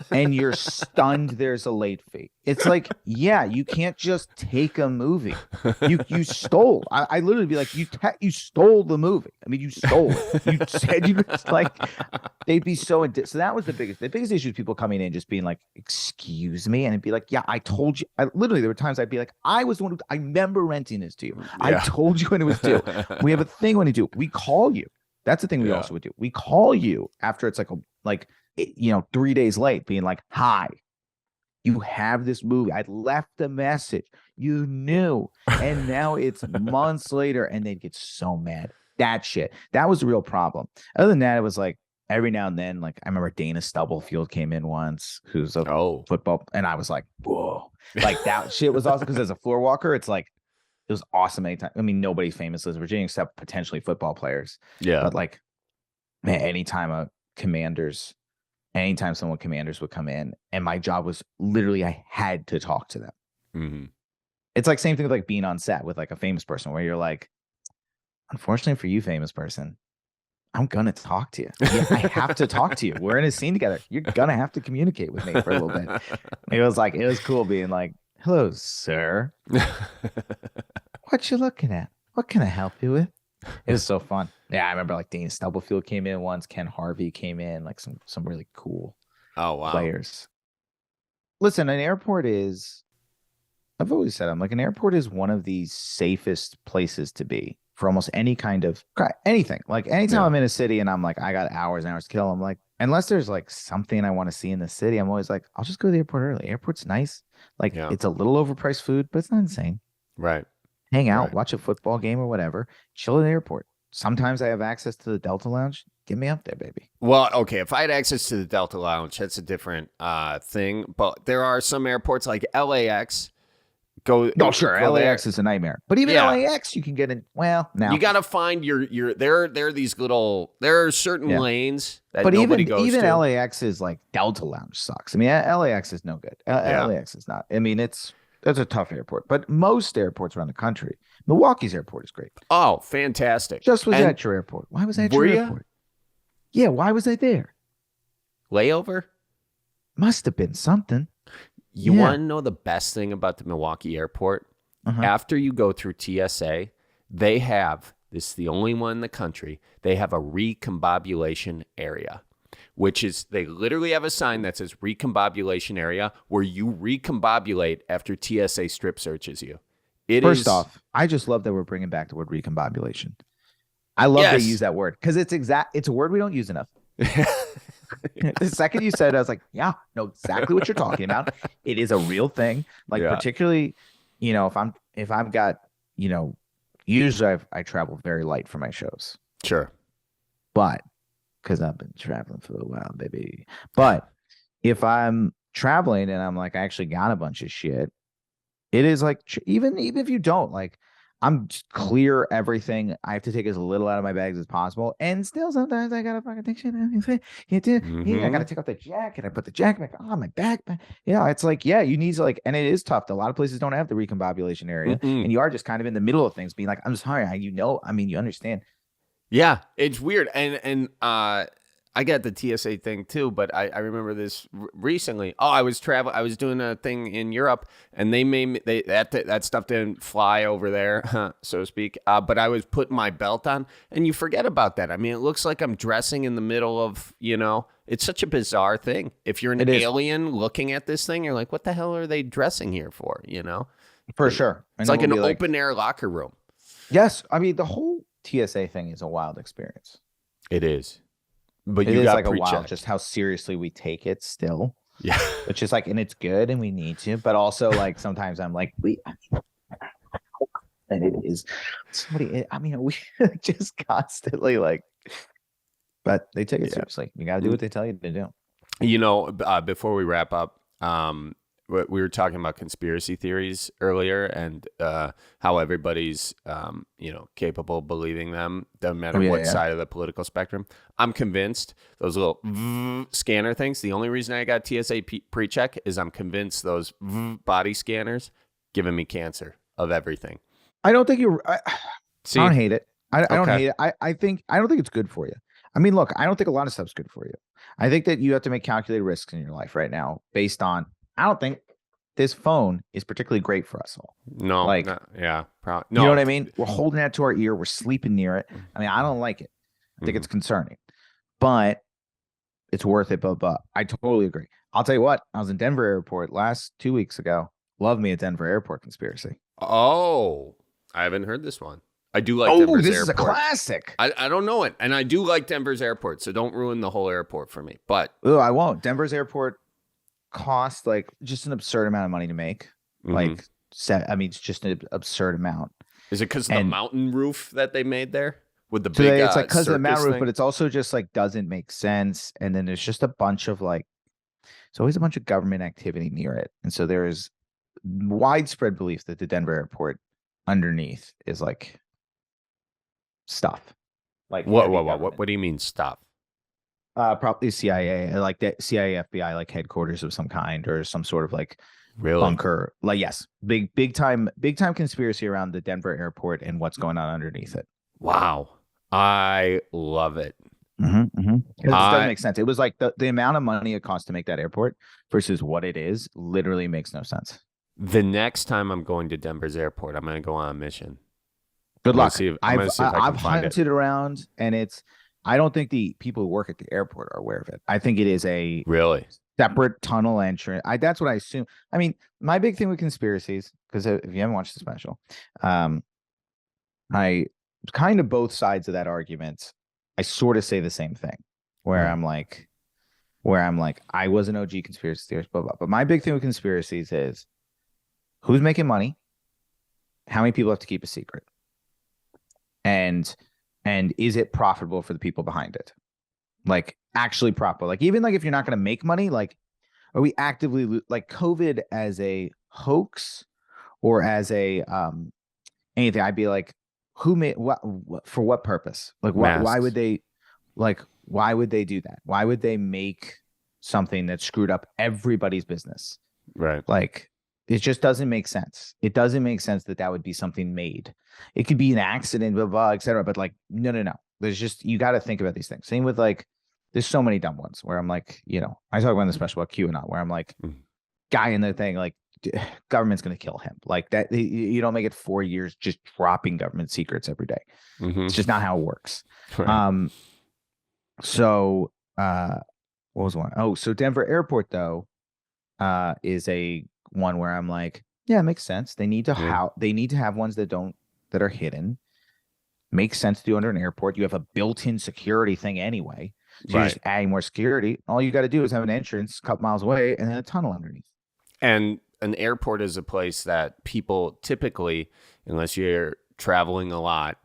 and you're stunned there's a late fee. It's like, yeah, you can't just take a movie. You stole. I literally be like, you stole the movie. I mean, you stole it. You said you was like, they'd be so so that was the biggest issue is people coming in just being like, excuse me, and it'd be like, yeah, I told you. Literally there were times I'd be like, I was the one who, I remember renting this to you. Yeah. I told you when it was due. We have a thing when you do. We call you. That's the thing we also would do. We call you after it's like 3 days late, being like, hi, you have this movie. I left a message. You knew. And now it's months later, and they'd get so mad. That shit. That was the real problem. Other than that, it was like every now and then, like I remember Dana Stubblefield came in once, who's a football, and I was like, whoa. Like that shit was awesome because as a floor walker, it's like, it was awesome anytime. I mean, nobody's famous in Virginia except potentially football players. Yeah. But like, man, anytime someone Commanders would come in, and my job was literally I had to talk to them. Mm-hmm. It's like same thing with like being on set with like a famous person where you're like, unfortunately for you, famous person, I'm gonna talk to you. Yeah, I have to talk to you. We're in a scene together. You're gonna have to communicate with me for a little bit. It was cool being like, hello, sir. What you looking at? What can I help you with? It was so fun. Yeah, I remember like Dana Stubblefield came in once. Ken Harvey came in. Like some really cool players. Listen, an airport is. I've always said an airport is one of the safest places to be for almost any kind of anything. Like anytime I'm in a city and I'm like, I got hours and hours to kill. I'm like, unless there's like something I want to see in the city, I'm always like, I'll just go to the airport early. Airport's nice. Like it's a little overpriced food, but it's not insane. Right. Hang out, watch a football game or whatever, chill at the airport. Sometimes I have access to the Delta Lounge. Get me up there, baby. Well, okay, if I had access to the Delta Lounge, that's a different thing. But there are some airports like LAX. LAX is a nightmare. But even LAX, you can get in. Well, now you got to find your. There are these little. There are certain lanes that nobody goes to. Even LAX is like Delta Lounge sucks. I mean, LAX is no good. LAX is not. I mean, it's a tough airport, but most airports around the country. Milwaukee's airport is great. Oh, fantastic! Just was at your airport. Why was I at your airport? Yeah, why was I there? Layover? Must have been something. You want to know the best thing about the Milwaukee airport? After you go through TSA, they have, this is the only one in the country, they have a recombobulation area, which is, they literally have a sign that says recombobulation area where you recombobulate after TSA strip searches you. First off, I just love that we're bringing back the word recombobulation. I love they use that word because it's a word we don't use enough. The second you said it, I was like, yeah, know exactly what you're talking about. It is a real thing. Like particularly, if I've got, usually I travel very light for my shows. Sure. But because I've been traveling for a while, baby. But if I'm traveling and I'm like, I actually got a bunch of shit, it is like, even if you don't, like, I'm just clear everything. I have to take as little out of my bags as possible. And still sometimes I gotta fucking take shit out. I gotta take off the jacket. I put the jacket back on my backpack. Yeah, it's like, you need to like, and it is tough. A lot of places don't have the recombobulation area. And you are just kind of in the middle of things being like, I'm sorry, you understand. Yeah, it's weird. And I got the TSA thing too, but I remember this recently. Oh, I was doing a thing in Europe, and they made me, that stuff didn't fly over there, so to speak. But I was putting my belt on, and you forget about that. I mean, it looks like I'm dressing in the middle of, it's such a bizarre thing. If you're an alien looking at this thing, you're like, what the hell are they dressing here for? For sure. It's like an open air locker room. Yes, I mean the whole TSA thing is a wild experience. It is. But it is like a wild, just how seriously we take it still. Yeah. Which is like, and it's good and we need to, but also like sometimes I'm like, and it is we just constantly like, but they take it seriously. You got to do what they tell you to do. Before we wrap up, we were talking about conspiracy theories earlier and how everybody's, capable of believing them, doesn't matter what side of the political spectrum. I'm convinced those little scanner things, the only reason I got TSA pre-check is I'm convinced those body scanners giving me cancer of everything. I don't think I don't hate it. I don't hate it. I don't think it's good for you. I mean, look, I don't think a lot of stuff's good for you. I think that you have to make calculated risks in your life right now based on, I don't think this phone is particularly great for us all. No, Like, no, yeah, probably you know what no. I mean? We're holding that to our ear. We're sleeping near it. I mean, I don't like it. I think it's concerning, but it's worth it. But I totally agree. I'll tell you what, I was in Denver airport 2 weeks ago. Love me a Denver airport conspiracy. Oh, I haven't heard this one. I do like Oh, Denver's this airport. is a classic. I don't know it, and I do like Denver's airport, so don't ruin the whole airport for me. But Oh, I won't. Denver's airport costs like just an absurd amount of money to make. Like, I mean, it's just an absurd amount. Is it because of the mountain roof that they made there with the So big? it's like because of the mountain roof, thing? but it's also just like doesn't make sense. And then there's just a bunch of like, it's always a bunch of government activity near it, and so there is widespread belief that the Denver airport underneath is like stuff. Like what? What do you mean stuff? Probably CIA, like the CIA, FBI, like headquarters of some kind, or some sort of like bunker. Like, yes, big time conspiracy around the Denver airport and what's going on underneath it. Wow, I love it. It doesn't make sense. It was like the amount of money it costs to make that airport versus what it is literally makes no sense. The next time I'm going to Denver's airport, I'm going to go on a mission. Good luck. I've hunted around, and I don't think the people who work at the airport are aware of it. I think it is a really separate tunnel entrance. That's what I assume. I mean, my big thing with conspiracies, because if you haven't watched the special, I kind of both sides of that argument. I sort of say the same thing, where I'm like, I was an OG conspiracy theorist, blah, blah. But my big thing with conspiracies is who's making money, how many people have to keep a secret, and is it profitable for the people behind it? Like, actually profitable. Like, even like if you're not going to make money, like, are we actively like COVID as a hoax or as a anything? I'd be like, who made what for what purpose? Like, why would they do that? Why would they make something that screwed up everybody's business? Right. Like, it just doesn't make sense. It doesn't make sense that would be something made. It could be an accident, blah, blah, et cetera. But like, no. There's just, you got to think about these things. Same with like, there's so many dumb ones where I'm like, I talk about in the special about QAnon, where I'm like, guy in the thing, like, government's going to kill him. Like that, you don't make it 4 years just dropping government secrets every day. It's just not how it works. Right. So what was one? Oh, so Denver airport though, is a one where I'm like, yeah, it makes sense. They need to have ones that are hidden. Makes sense to do under an airport. You have a built-in security thing anyway. So you're just adding more security. All you got to do is have an entrance a couple miles away and then a tunnel underneath. And an airport is a place that people typically, unless you're traveling a lot,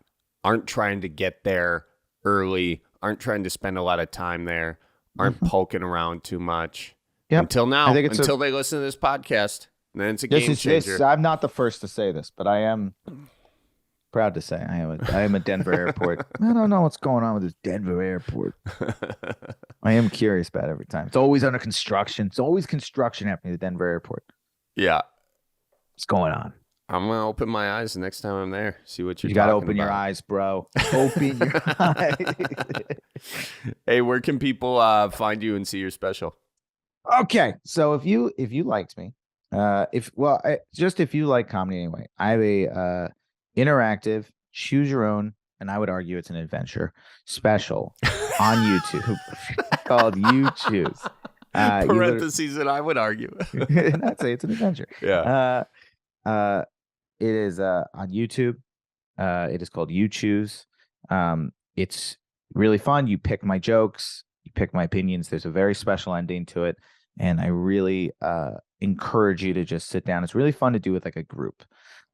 aren't trying to get there early, aren't trying to spend a lot of time there, aren't poking around too much. Yep. Until now, until they listen to this podcast. And then it's a game changer. I'm not the first to say this, but I am proud to say I am a Denver airport. I don't know what's going on with this Denver airport. I am curious about it every time. It's always under construction. It's always construction happening at the Denver airport. Yeah. What's going on? I'm going to open my eyes the next time I'm there. See what you got to open your eyes, bro. Open your eyes. Hey, where can people find you and see your special? Okay. So if you liked me, if you like comedy anyway, I have a interactive, choose your own, and I would argue it's an adventure special on YouTube called You Choose. Parentheses, and I would argue. And I'd say it's an adventure. Yeah. It is on YouTube. It is called You Choose. It's really fun. You pick my jokes, you pick my opinions. There's a very special ending to it, and I really encourage you to just sit down. It's really fun to do with like a group.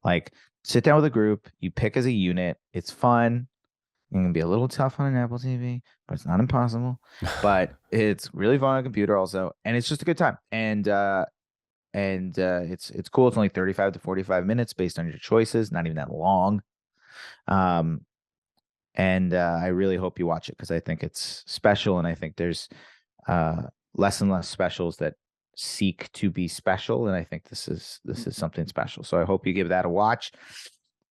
Like, sit down with a group, you pick as a unit. It's fun. It can be a little tough on an Apple TV, but it's not impossible. But it's really fun on a computer also, and it's just a good time. And it's cool. It's only 35 to 45 minutes based on your choices, not even that long. And I really hope you watch it because I think it's special, and I think there's less and less specials that seek to be special, and I think this is something special. So I hope you give that a watch.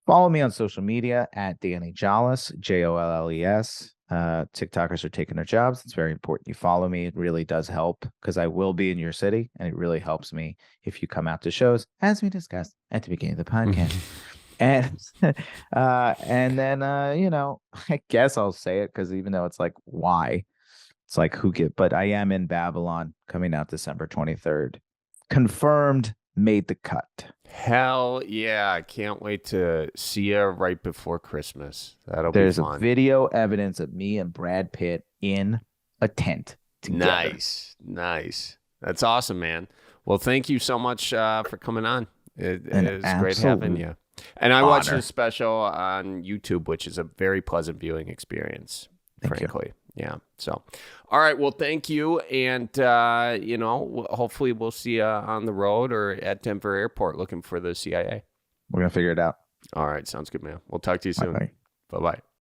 Follow me on social media at Danny Jolles, Jolles. TikTokers are taking their jobs. It's very important you follow me. It really does help because I will be in your city, and it really helps me if you come out to shows, as we discussed at the beginning of the podcast. And and then I guess I'll say it because even though it's like why, it's like who get, but I am in Babylon coming out December 23rd. Confirmed, made the cut. Hell yeah. I can't wait to see you right before Christmas. That'll There's be fun. a video evidence of me and Brad Pitt in a tent together. Nice. That's awesome, man. Well, thank you so much for coming on. It is great having you. And I watched the special on YouTube, which is a very pleasant viewing experience, frankly. Yeah. So, all right. Well, thank you. And, hopefully we'll see you on the road or at Denver Airport looking for the CIA. We're going to figure it out. All right. Sounds good, man. We'll talk to you soon. Bye-bye. Bye-bye.